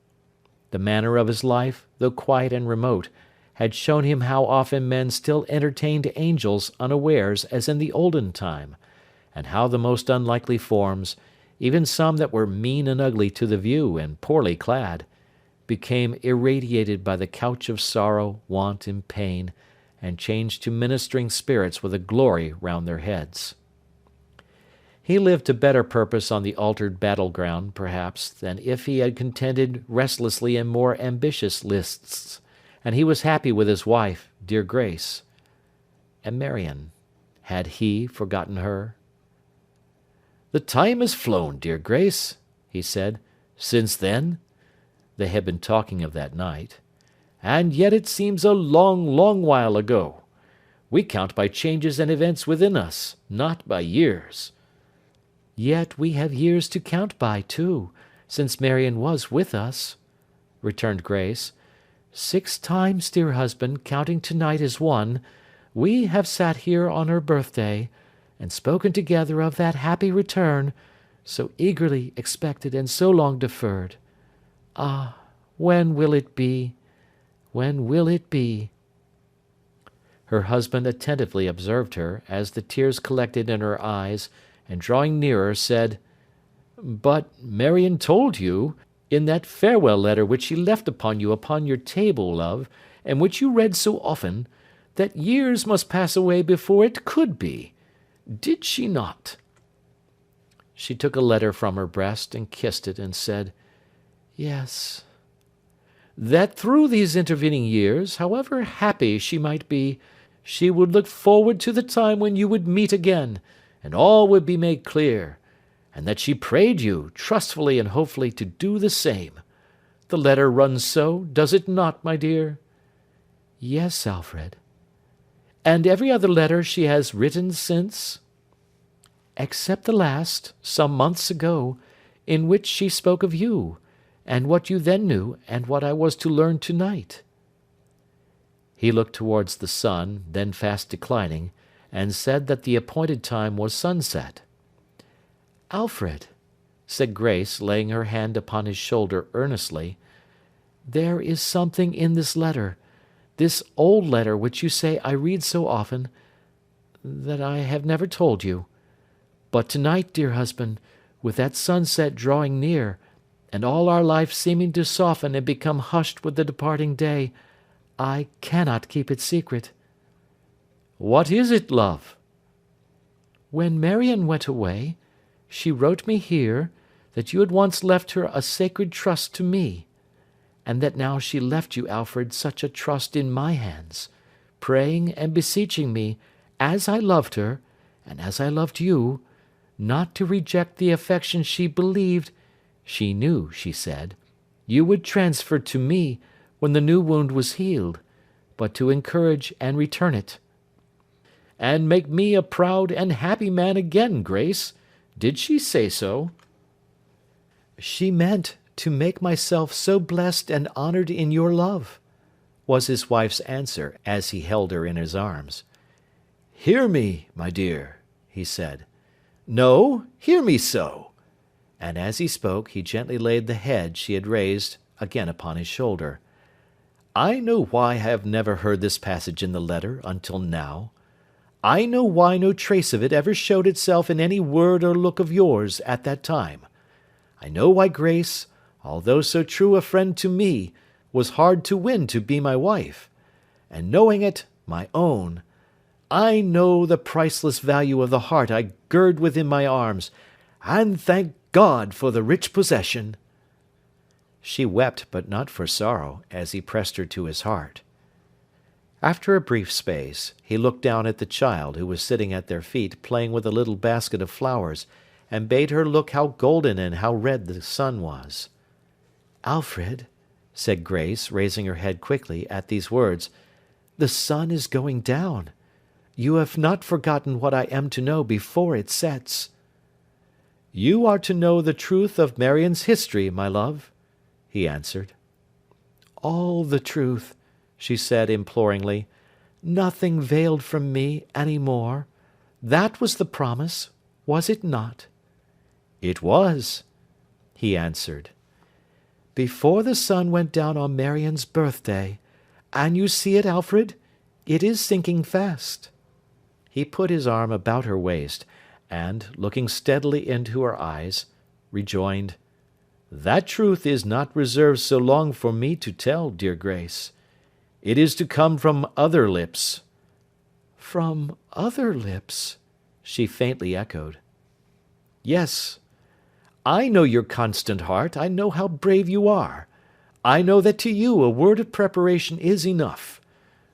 The manner of his life, though quiet and remote, had shown him how often men still entertained angels unawares as in the olden time, and how the most unlikely forms, even some that were mean and ugly to the view and poorly clad, became irradiated by the couch of sorrow, want, and pain, and changed to ministering spirits with a glory round their heads. He lived to better purpose on the altered battle-ground, perhaps, than if he had contended restlessly in more ambitious lists, and he was happy with his wife, dear Grace. And Marion, had he forgotten her? "The time has flown, dear Grace," he said, "since then." They had been talking of that night. "And yet it seems a long, long while ago. We count by changes and events within us, not by years." "Yet we have years to count by, too, since Marion was with us," returned Grace. 6 times, dear husband, counting tonight as one, we have sat here on her birthday, and spoken together of that happy return, so eagerly expected and so long deferred. Ah, when will it be? When will it be? Her husband attentively observed her, as the tears collected in her eyes, and drawing nearer, said, "But Marion told you, in that farewell letter which she left upon your table, love, and which you read so often, that years must pass away before it could be. Did she not?" She took a letter from her breast, and kissed it, and said, "Yes." "That through these intervening years, however happy she might be, she would look forward to the time when you would meet again, and all would be made clear, and that she prayed you, trustfully and hopefully, to do the same. The letter runs so, does it not, my dear?" "Yes, Alfred." "And every other letter she has written since?" "Except the last, some months ago, in which she spoke of you, and what you then knew, and what I was to learn to-night." He looked towards the sun, then fast declining, and said that the appointed time was sunset. "Alfred," said Grace, laying her hand upon his shoulder earnestly, "there is something in this letter, this old letter which you say I read so often, that I have never told you. But tonight, dear husband, with that sunset drawing near, and all our life seeming to soften and become hushed with the departing day, I cannot keep it secret." "What is it, love?" "When Marion went away, she wrote me here that you had once left her a sacred trust to me, and that now she left you, Alfred, such a trust in my hands, praying and beseeching me, as I loved her, and as I loved you, not to reject the affection she believed, she knew, she said, you would transfer to me when the new wound was healed, but to encourage and return it." "And make me a proud and happy man again, Grace. Did she say so?" "She meant to make myself so blessed and honoured in your love," was his wife's answer, as he held her in his arms. "Hear me, my dear," he said. "No, hear me so." And as he spoke, he gently laid the head she had raised again upon his shoulder. "I know why I have never heard this passage in the letter until now. I know why no trace of it ever showed itself in any word or look of yours at that time. I know why Grace, although so true a friend to me, was hard to win to be my wife. And knowing it, my own, I know the priceless value of the heart I gird within my arms, and thank God for the rich possession." She wept, but not for sorrow, as he pressed her to his heart. After a brief space, he looked down at the child, who was sitting at their feet playing with a little basket of flowers, and bade her look how golden and how red the sun was. "Alfred," said Grace, raising her head quickly at these words, "the sun is going down. You have not forgotten what I am to know before it sets." "You are to know the truth of Marion's history, my love," he answered. "All the truth," she said imploringly. "Nothing veiled from me any more. That was the promise, was it not?" "It was," he answered. "Before the sun went down on Marion's birthday, and you see it, Alfred, it is sinking fast." He put his arm about her waist, and, looking steadily into her eyes, rejoined, "That truth is not reserved so long for me to tell, dear Grace. It is to come from other lips." "From other lips?" she faintly echoed. "Yes. I know your constant heart. I know how brave you are. I know that to you a word of preparation is enough.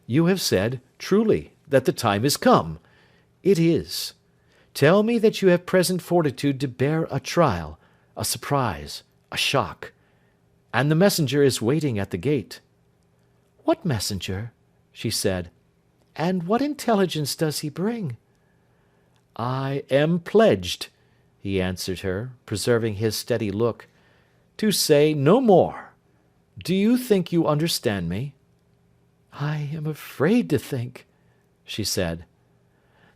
You have said, truly, that the time is come. It is. Tell me that you have present fortitude to bear a trial, a surprise, a shock. And the messenger is waiting at the gate." "What messenger?" she said. "And what intelligence does he bring?" "I am pledged," he answered her, preserving his steady look, "to say no more. Do you think you understand me?" "I am afraid to think," she said.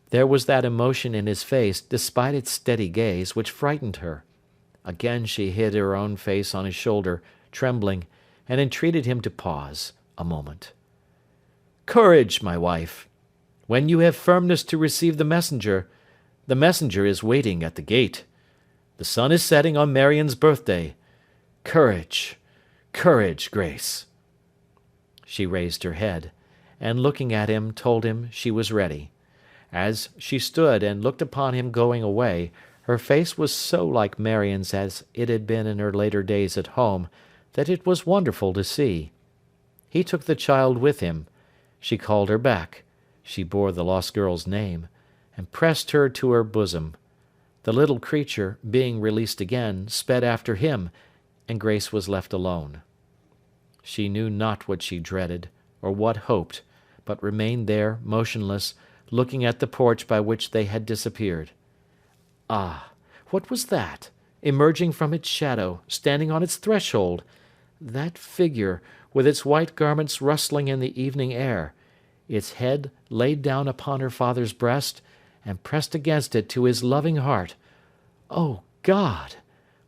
There was that emotion in his face, despite its steady gaze, which frightened her. Again she hid her own face on his shoulder, trembling, and entreated him to pause a moment. "Courage, my wife. When you have firmness to receive the messenger is waiting at the gate. The sun is setting on Marion's birthday. Courage, courage, Grace." She raised her head, and looking at him told him she was ready. As she stood and looked upon him going away, her face was so like Marion's as it had been in her later days at home, that it was wonderful to see. He took the child with him. She called her back. She bore the lost girl's name, and pressed her to her bosom. The little creature, being released again, sped after him, and Grace was left alone. She knew not what she dreaded, or what hoped, but remained there, motionless, looking at the porch by which they had disappeared. Ah, what was that, emerging from its shadow, standing on its threshold? That figure, with its white garments rustling in the evening air, its head laid down upon her father's breast, and pressed against it to his loving heart. O God!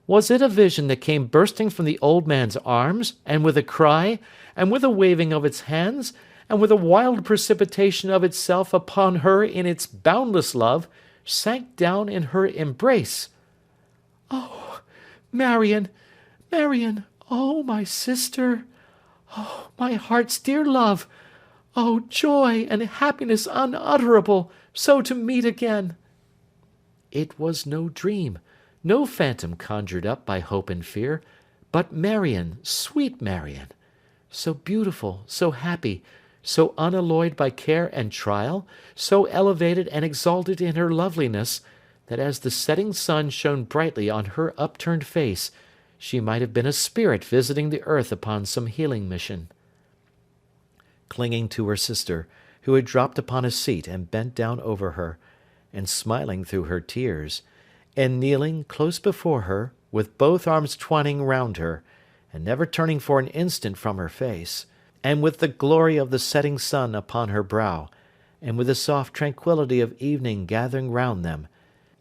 Was it a vision that came bursting from the old man's arms, and with a cry, and with a waving of its hands, and with a wild precipitation of itself upon her in its boundless love, sank down in her embrace. "Oh, Marion, Marion, oh, my sister! Oh, my heart's dear love! Oh, joy and happiness unutterable, so to meet again!" It was no dream, no phantom conjured up by hope and fear, but Marion, sweet Marion, so beautiful, so happy, so unalloyed by care and trial, so elevated and exalted in her loveliness, that as the setting sun shone brightly on her upturned face, she might have been a spirit visiting the earth upon some healing mission. Clinging to her sister, who had dropped upon a seat and bent down over her, and smiling through her tears, and kneeling close before her, with both arms twining round her, and never turning for an instant from her face, and with the glory of the setting sun upon her brow, and with the soft tranquillity of evening gathering round them,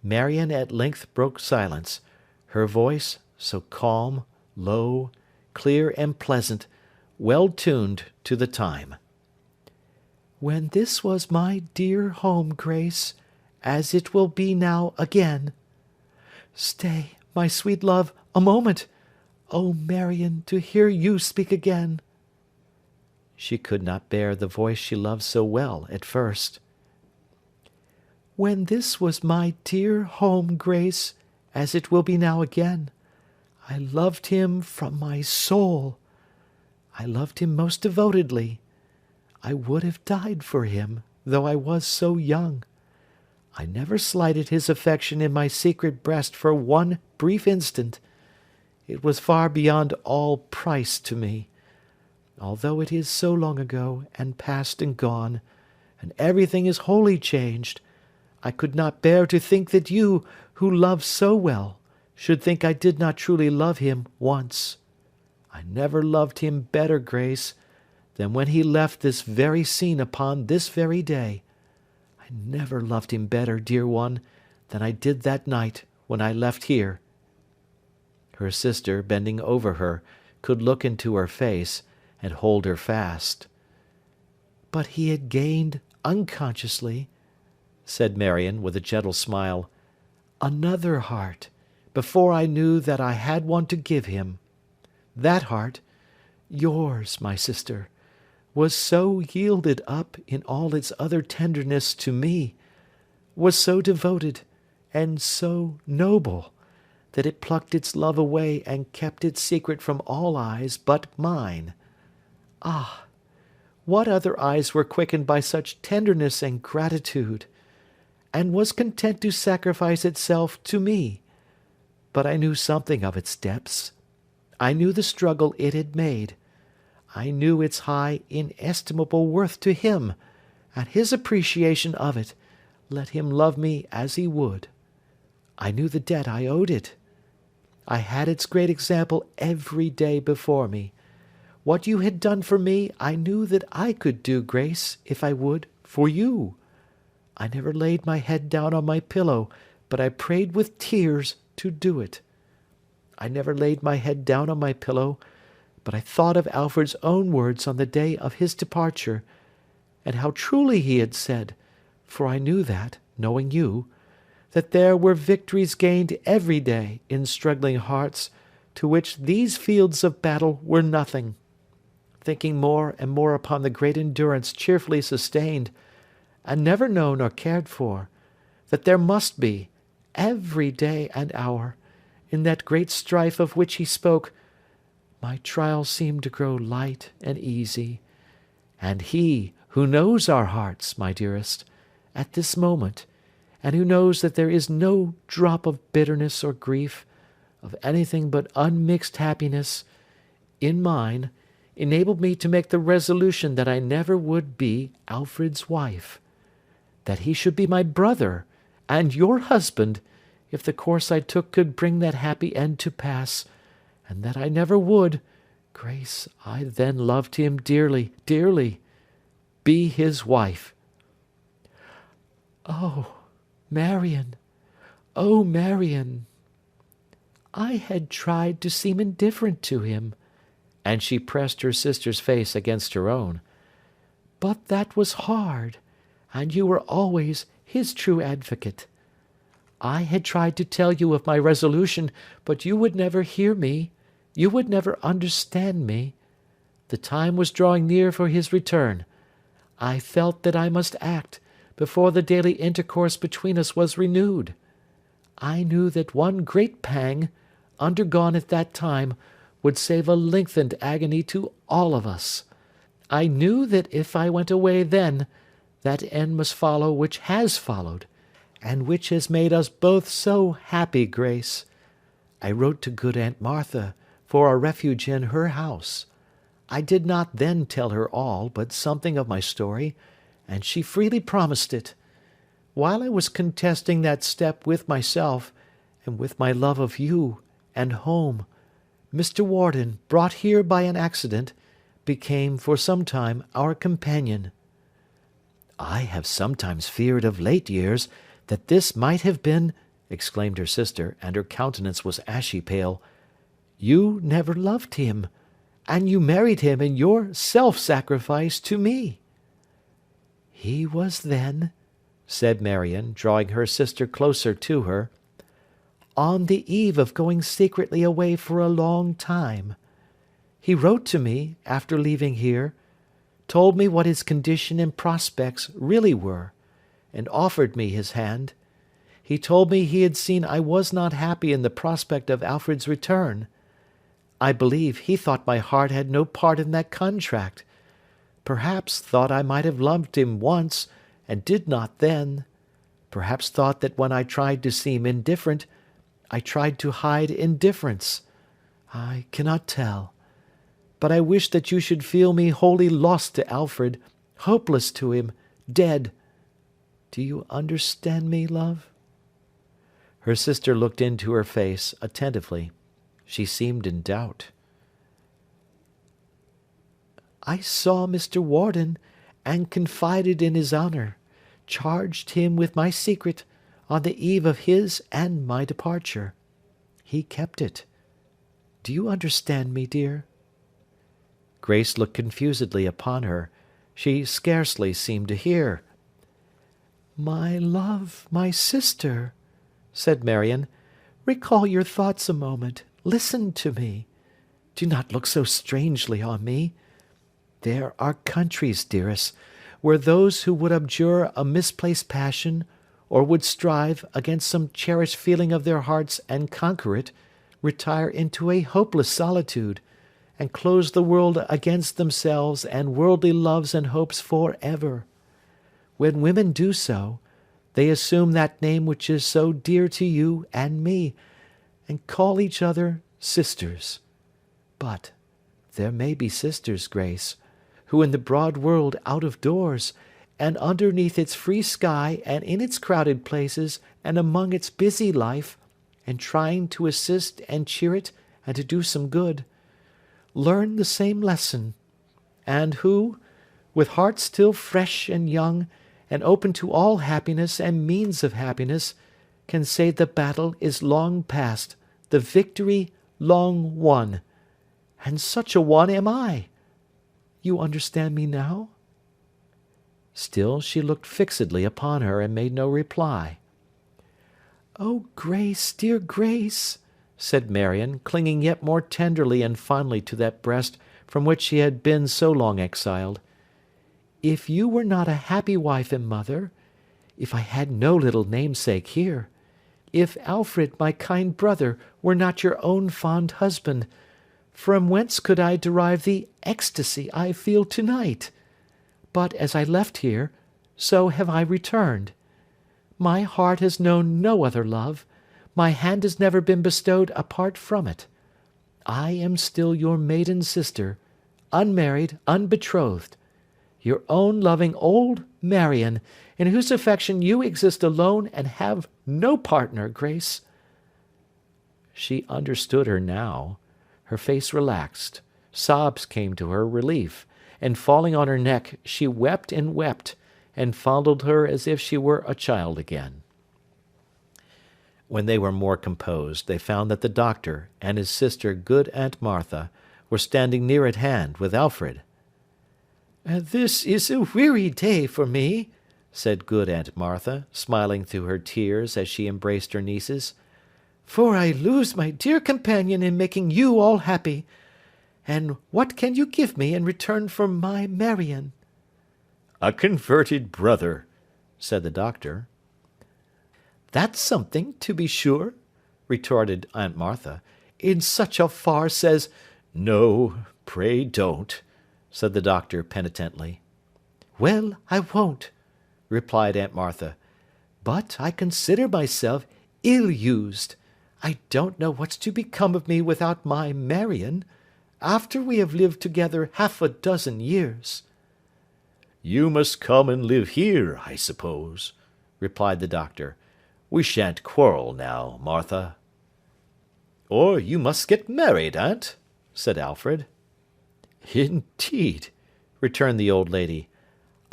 Marion at length broke silence, her voice so calm, low, clear, and pleasant, well tuned to the time. "When this was my dear home, Grace, as it will be now again. Stay, my sweet love, a moment. O Marion, to hear you speak again." She could not bear the voice she loved so well at first. "When this was my dear home, Grace, as it will be now again, I loved him from my soul. I loved him most devotedly. I would have died for him, though I was so young. I never slighted his affection in my secret breast for one brief instant. It was far beyond all price to me. Although it is so long ago, and past and gone, and everything is wholly changed, I could not bear to think that you, who love so well, should think I did not truly love him once. I never loved him better, Grace, than when he left this very scene upon this very day. I never loved him better, dear one, than I did that night when I left here." Her sister, bending over her, could look into her face, and hold her fast. "But he had gained, unconsciously," said Marion, with a gentle smile, "another heart, before I knew that I had one to give him. That heart, yours, my sister, was so yielded up in all its other tenderness to me, was so devoted, and so noble, that it plucked its love away and kept its secret from all eyes but mine. Ah! What other eyes were quickened by such tenderness and gratitude, and was content to sacrifice itself to me? But I knew something of its depths. I knew the struggle it had made. I knew its high, inestimable worth to him, and his appreciation of it, let him love me as he would. I knew the debt I owed it. I had its great example every day before me. What you had done for me, I knew that I could do, Grace, if I would, for you. I never laid my head down on my pillow, but I prayed with tears to do it. I never laid my head down on my pillow, but I thought of Alfred's own words on the day of his departure, and how truly he had said, for I knew that, knowing you, that there were victories gained every day in struggling hearts, to which these fields of battle were nothing. Thinking more and more upon the great endurance cheerfully sustained, and never known or cared for, that there must be, every day and hour, in that great strife of which he spoke, my trial seemed to grow light and easy, and he, who knows our hearts, my dearest, at this moment, and who knows that there is no drop of bitterness or grief, of anything but unmixed happiness, in mine, enabled me to make the resolution that I never would be Alfred's wife, that he should be my brother, and your husband, if the course I took could bring that happy end to pass, and that I never would, Grace, I then loved him dearly, dearly, be his wife. Oh, Marion! Oh, Marion! I had tried to seem indifferent to him, and she pressed her sister's face against her own, But that was hard, and you were always his true advocate. I had tried to tell you of my resolution, but you would never hear me. You would never understand me. The time was drawing near for his return. I felt that I must act, before the daily intercourse between us was renewed. I knew that one great pang, undergone at that time, would save a lengthened agony to all of us. I knew that if I went away then, that end must follow which has followed, and which has made us both so happy, Grace. I wrote to good Aunt Martha for a refuge in her house. I did not then tell her all, but something of my story, and she freely promised it. While I was contesting that step with myself, and with my love of you, and home, Mr. Warden, brought here by an accident, became for some time our companion. I have sometimes feared of late years that this might have been, exclaimed her sister, and her countenance was ashy pale. You never loved him, and you married him in your self-sacrifice to me. He was then, said Marion, drawing her sister closer to her, on the eve of going secretly away for a long time. He wrote to me, after leaving here, told me what his condition and prospects really were, and offered me his hand. He told me he had seen I was not happy in the prospect of Alfred's return. I believe he thought my heart had no part in that contract, perhaps thought I might have loved him once, and did not then, perhaps thought that when I tried to seem indifferent, I tried to hide indifference. I cannot tell. But I wish that you should feel me wholly lost to Alfred, hopeless to him, dead. Do you understand me, love? Her sister looked into her face attentively. She seemed in doubt. I saw Mr. Warden, and confided in his honour, charged him with my secret, on the eve of his and my departure. He kept it. Do you understand me, dear? Grace looked confusedly upon her. She scarcely seemed to hear. My love, my sister, said Marion, recall your thoughts a moment. Listen to me. Do not look so strangely on me. There are countries, dearest, where those who would abjure a misplaced passion, or would strive against some cherished feeling of their hearts and conquer it, retire into a hopeless solitude, and close the world against themselves and worldly loves and hopes for ever. When women do so, they assume that name which is so dear to you and me, and call each other sisters. But there may be sisters, Grace, who in the broad world out of doors, and underneath its free sky, and in its crowded places, and among its busy life, and trying to assist and cheer it, and to do some good, learn the same lesson, and who, with hearts still fresh and young, and open to all happiness and means of happiness, can say the battle is long past, the victory long won. And such a one am I. You understand me now? Still she looked fixedly upon her, and made no reply. Oh, Grace, dear Grace, said Marion, clinging yet more tenderly and fondly to that breast from which she had been so long exiled, if you were not a happy wife and mother, if I had no little namesake here, if Alfred, my kind brother, were not your own fond husband, from whence could I derive the ecstasy I feel to-night? But as I left here, so have I returned. My heart has known no other love, my hand has never been bestowed apart from it. I am still your maiden sister, unmarried, unbetrothed, your own loving old Marion, in whose affection you exist alone and have no partner, Grace. She understood her now. Her face relaxed, sobs came to her relief, and falling on her neck, she wept, and fondled her as if she were a child again. When they were more composed, they found that the doctor and his sister, good Aunt Martha, were standing near at hand with Alfred. This is a weary day for me," said good Aunt Martha, smiling through her tears as she embraced her nieces, "for I lose my dear companion in making you all happy. And what can you give me in return for my Marion?" "A converted brother," said the doctor. "That's something, to be sure," retorted Aunt Martha, "in such a farce as—" "No, pray don't," said the doctor penitently. "Well, I won't," replied Aunt Martha, "but I consider myself ill-used. I don't know what's to become of me without my Marion, after we have lived together half a dozen years." "You must come and live here, I suppose," replied the doctor. "We shan't quarrel now, Martha." "Or you must get married, aunt," said Alfred. "Indeed," returned the old lady,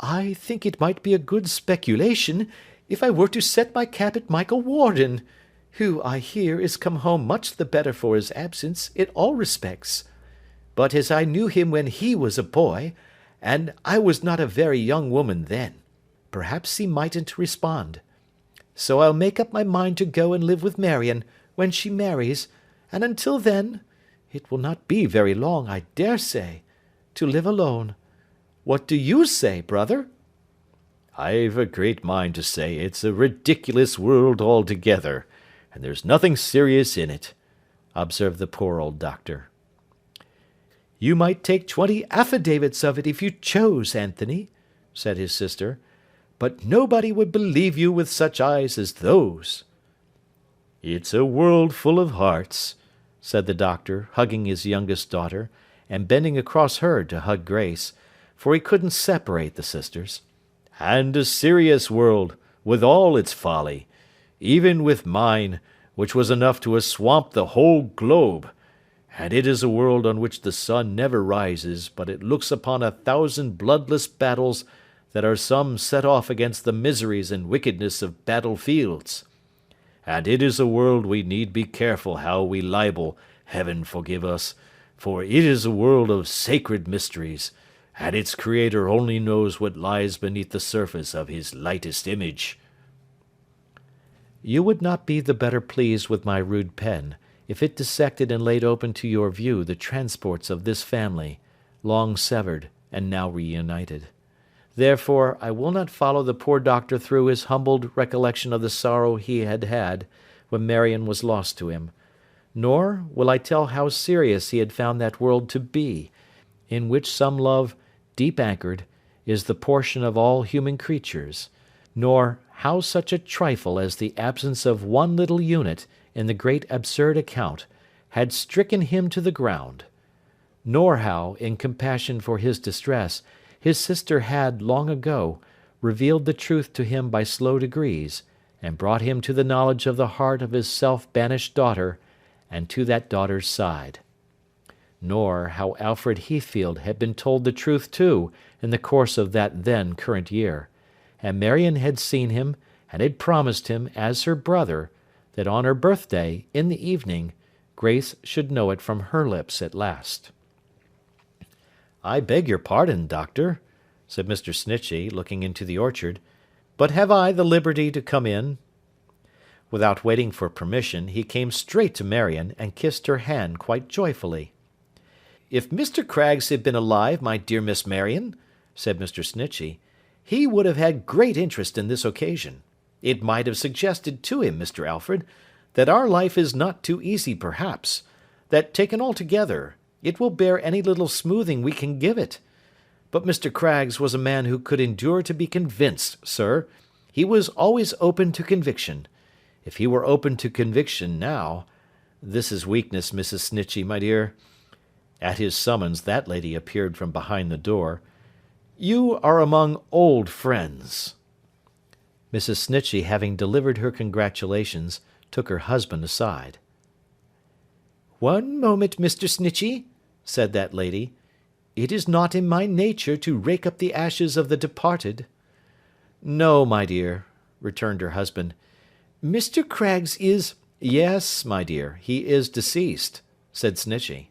"I think it might be a good speculation if I were to set my cap at Michael Warden, who, I hear, is come home much the better for his absence, in all respects. But as I knew him when he was a boy, and I was not a very young woman then, perhaps he mightn't respond. So I'll make up my mind to go and live with Marion, when she marries, and until then, it will not be very long, I dare say, to live alone. What do you say, brother?" "I've a great mind to say it's a ridiculous world altogether, and there's nothing serious in it," observed the poor old doctor. "You might take 20 affidavits of it if you chose, Anthony," said his sister, "but nobody would believe you with such eyes as those." "It's a world full of hearts," said the doctor, hugging his youngest daughter, and bending across her to hug Grace, for he couldn't separate the sisters. "And a serious world, with all its folly, even with mine, which was enough to have swamped the whole globe. And it is a world on which the sun never rises, but it looks upon 1,000 bloodless battles that are some set off against the miseries and wickedness of battle-fields. And it is a world we need be careful how we libel, heaven forgive us, for it is a world of sacred mysteries, and its creator only knows what lies beneath the surface of his lightest image." "You would not be the better pleased with my rude pen, if it dissected and laid open to your view the transports of this family, long severed and now reunited. Therefore, I will not follow the poor doctor through his humbled recollection of the sorrow he had had when Marion was lost to him, nor will I tell how serious he had found that world to be, in which some love, deep anchored, is the portion of all human creatures, nor how such a trifle as the absence of one little unit in the great absurd account had stricken him to the ground, nor how, in compassion for his distress, his sister had, long ago, revealed the truth to him by slow degrees, and brought him to the knowledge of the heart of his self-banished daughter, and to that daughter's side. Nor how Alfred Heathfield had been told the truth too in the course of that then current year, and Marion had seen him, and had promised him, as her brother, that on her birthday, in the evening, Grace should know it from her lips at last. "I beg your pardon, doctor," said Mr. Snitchey, looking into the orchard, "but have I the liberty to come in?" Without waiting for permission, he came straight to Marion, and kissed her hand quite joyfully. "If Mr. Craggs had been alive, my dear Miss Marion," said Mr. Snitchey, "he would have had great interest in this occasion. It might have suggested to him, Mr. Alfred, that our life is not too easy perhaps, that, taken altogether, it will bear any little smoothing we can give it. But Mr. Craggs was a man who could endure to be convinced, sir. He was always open to conviction. If he were open to conviction now—this is weakness, Mrs. Snitchey, my dear." At his summons that lady appeared from behind the door. "You are among old friends." Mrs. Snitchey, having delivered her congratulations, took her husband aside. "One moment, Mr. Snitchey," said that lady. "It is not in my nature to rake up the ashes of the departed." "No, my dear," returned her husband. "Mr. Craggs is—" "Yes, my dear, he is deceased," said Snitchey.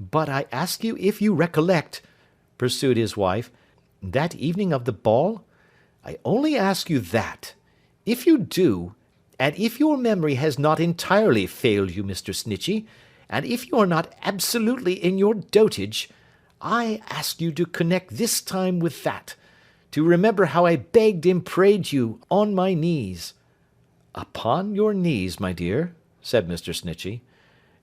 "But I ask you if you recollect—" pursued his wife. "That evening of the ball? I only ask you that. If you do, and if your memory has not entirely failed you, Mr. Snitchey, and if you are not absolutely in your dotage, I ask you to connect this time with that, to remember how I begged and prayed you on my knees." "Upon your knees, my dear?" said Mr. Snitchey.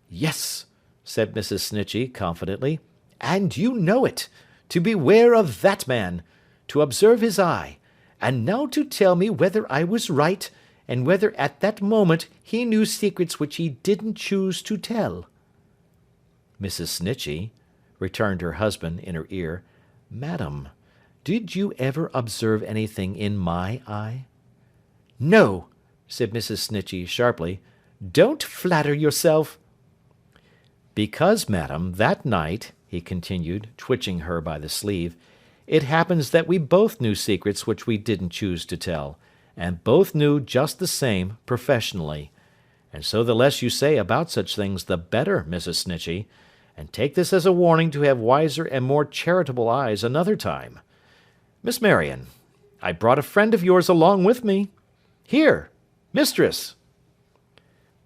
"Yes," said Mrs. Snitchey, confidently, "and you know it, to beware of that man, to observe his eye, and now to tell me whether I was right, and whether at that moment he knew secrets which he didn't choose to tell." "Mrs. Snitchey," returned her husband in her ear, "madam, did you ever observe anything in my eye?" "No," said Mrs. Snitchey, sharply, "don't flatter yourself." "Because, madam, that night," he continued, twitching her by the sleeve, "it happens that we both knew secrets which we didn't choose to tell, and both knew just the same professionally. And so the less you say about such things the better, Mrs. Snitchey, and take this as a warning to have wiser and more charitable eyes another time. Miss Marion, I brought a friend of yours along with me. Here, mistress."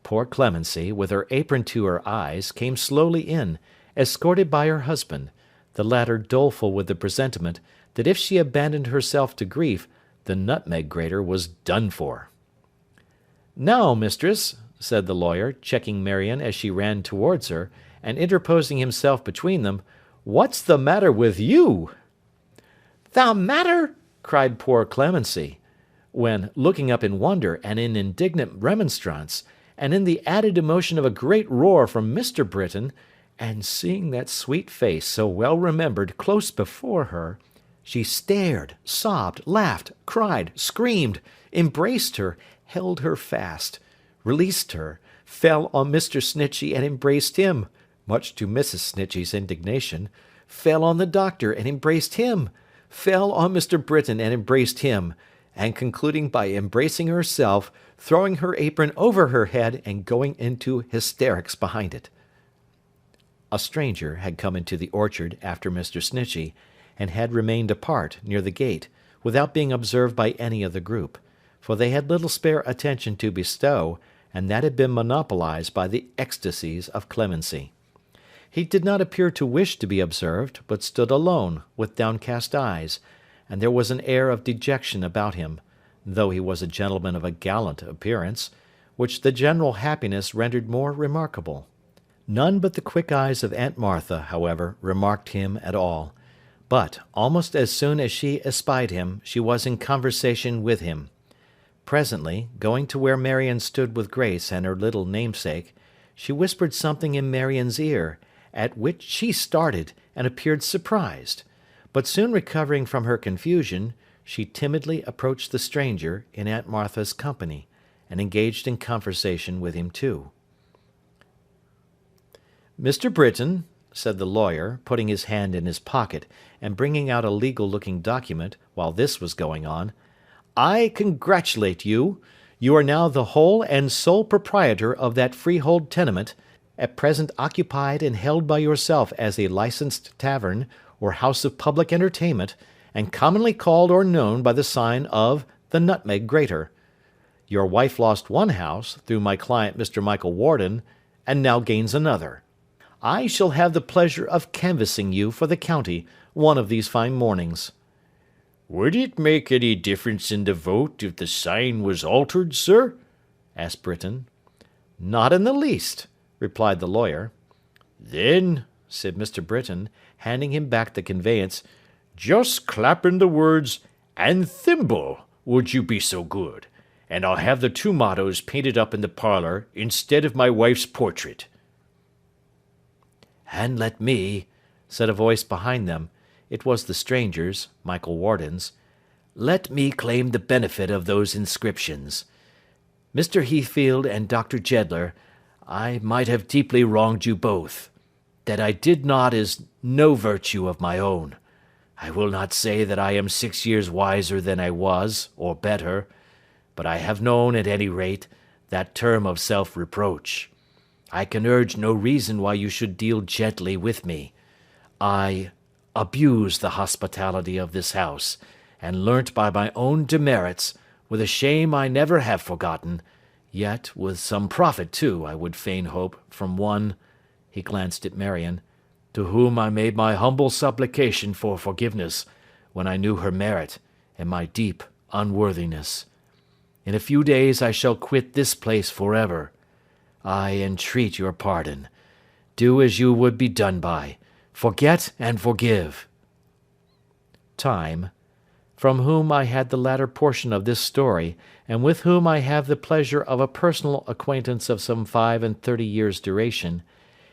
Poor Clemency, with her apron to her eyes, came slowly in, escorted by her husband, the latter doleful with the presentiment that if she abandoned herself to grief, the Nutmeg Grater was done for. "Now, mistress," said the lawyer, checking Marion as she ran towards her, and interposing himself between them, "what's the matter with you?" "The matter!" cried poor Clemency, when, looking up in wonder and in indignant remonstrance, and in the added emotion of a great roar from Mr. Britain, and seeing that sweet face so well remembered close before her, she stared, sobbed, laughed, cried, screamed, embraced her, held her fast, released her, fell on Mr. Snitchey and embraced him, much to Mrs. Snitchey's indignation, fell on the doctor and embraced him, fell on Mr. Britain and embraced him, and concluding by embracing herself, throwing her apron over her head and going into hysterics behind it. A stranger had come into the orchard after Mr. Snitchey, and had remained apart, near the gate, without being observed by any of the group, for they had little spare attention to bestow, and that had been monopolized by the ecstasies of Clemency. He did not appear to wish to be observed, but stood alone, with downcast eyes, and there was an air of dejection about him, though he was a gentleman of a gallant appearance, which the general happiness rendered more remarkable. None but the quick eyes of Aunt Martha, however, remarked him at all, but, almost as soon as she espied him, she was in conversation with him. Presently, going to where Marion stood with Grace and her little namesake, she whispered something in Marion's ear, at which she started, and appeared surprised, but soon recovering from her confusion, she timidly approached the stranger, in Aunt Martha's company, and engaged in conversation with him too. "Mr. Britain," said the lawyer, putting his hand in his pocket, and bringing out a legal-looking document, while this was going on, "I congratulate you. You are now the whole and sole proprietor of that freehold tenement, at present occupied and held by yourself as a licensed tavern, or house of public entertainment, and commonly called or known by the sign of the Nutmeg Grater. Your wife lost one house, through my client Mr. Michael Warden, and now gains another. I shall have the pleasure of canvassing you for the county one of these fine mornings." "Would it make any difference in the vote if the sign was altered, sir?" asked Britain. "Not in the least," replied the lawyer. "Then," said Mr. Britain, handing him back the conveyance, "just clap in the words, 'and thimble,' would you be so good, and I'll have the two mottos painted up in the parlour instead of my wife's portrait." "And let me," said a voice behind them, it was the stranger's, Michael Warden's, "let me claim the benefit of those inscriptions. Mr. Heathfield and Dr. Jeddler, I might have deeply wronged you both. That I did not is no virtue of my own. I will not say that I am 6 years wiser than I was, or better, but I have known, at any rate, that term of self-reproach. I can urge no reason why you should deal gently with me. I abused the hospitality of this house, and learnt by my own demerits, with a shame I never have forgotten, yet with some profit too, I would fain hope, from one," he glanced at Marion, "to whom I made my humble supplication for forgiveness, when I knew her merit, and my deep unworthiness. In a few days I shall quit this place for ever. I entreat your pardon. Do as you would be done by. Forget and forgive." Time, from whom I had the latter portion of this story, and with whom I have the pleasure of a personal acquaintance of some 35 years' duration,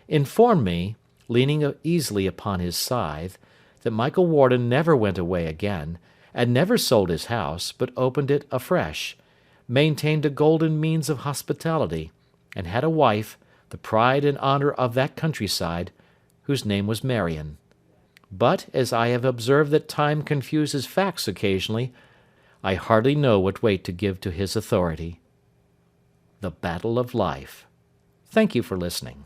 informed me, leaning easily upon his scythe, that Michael Warden never went away again, and never sold his house, but opened it afresh, maintained a golden means of hospitality, and had a wife, the pride and honour of that countryside, whose name was Marion. But, as I have observed that time confuses facts occasionally, I hardly know what weight to give to his authority. The Battle of Life. Thank you for listening.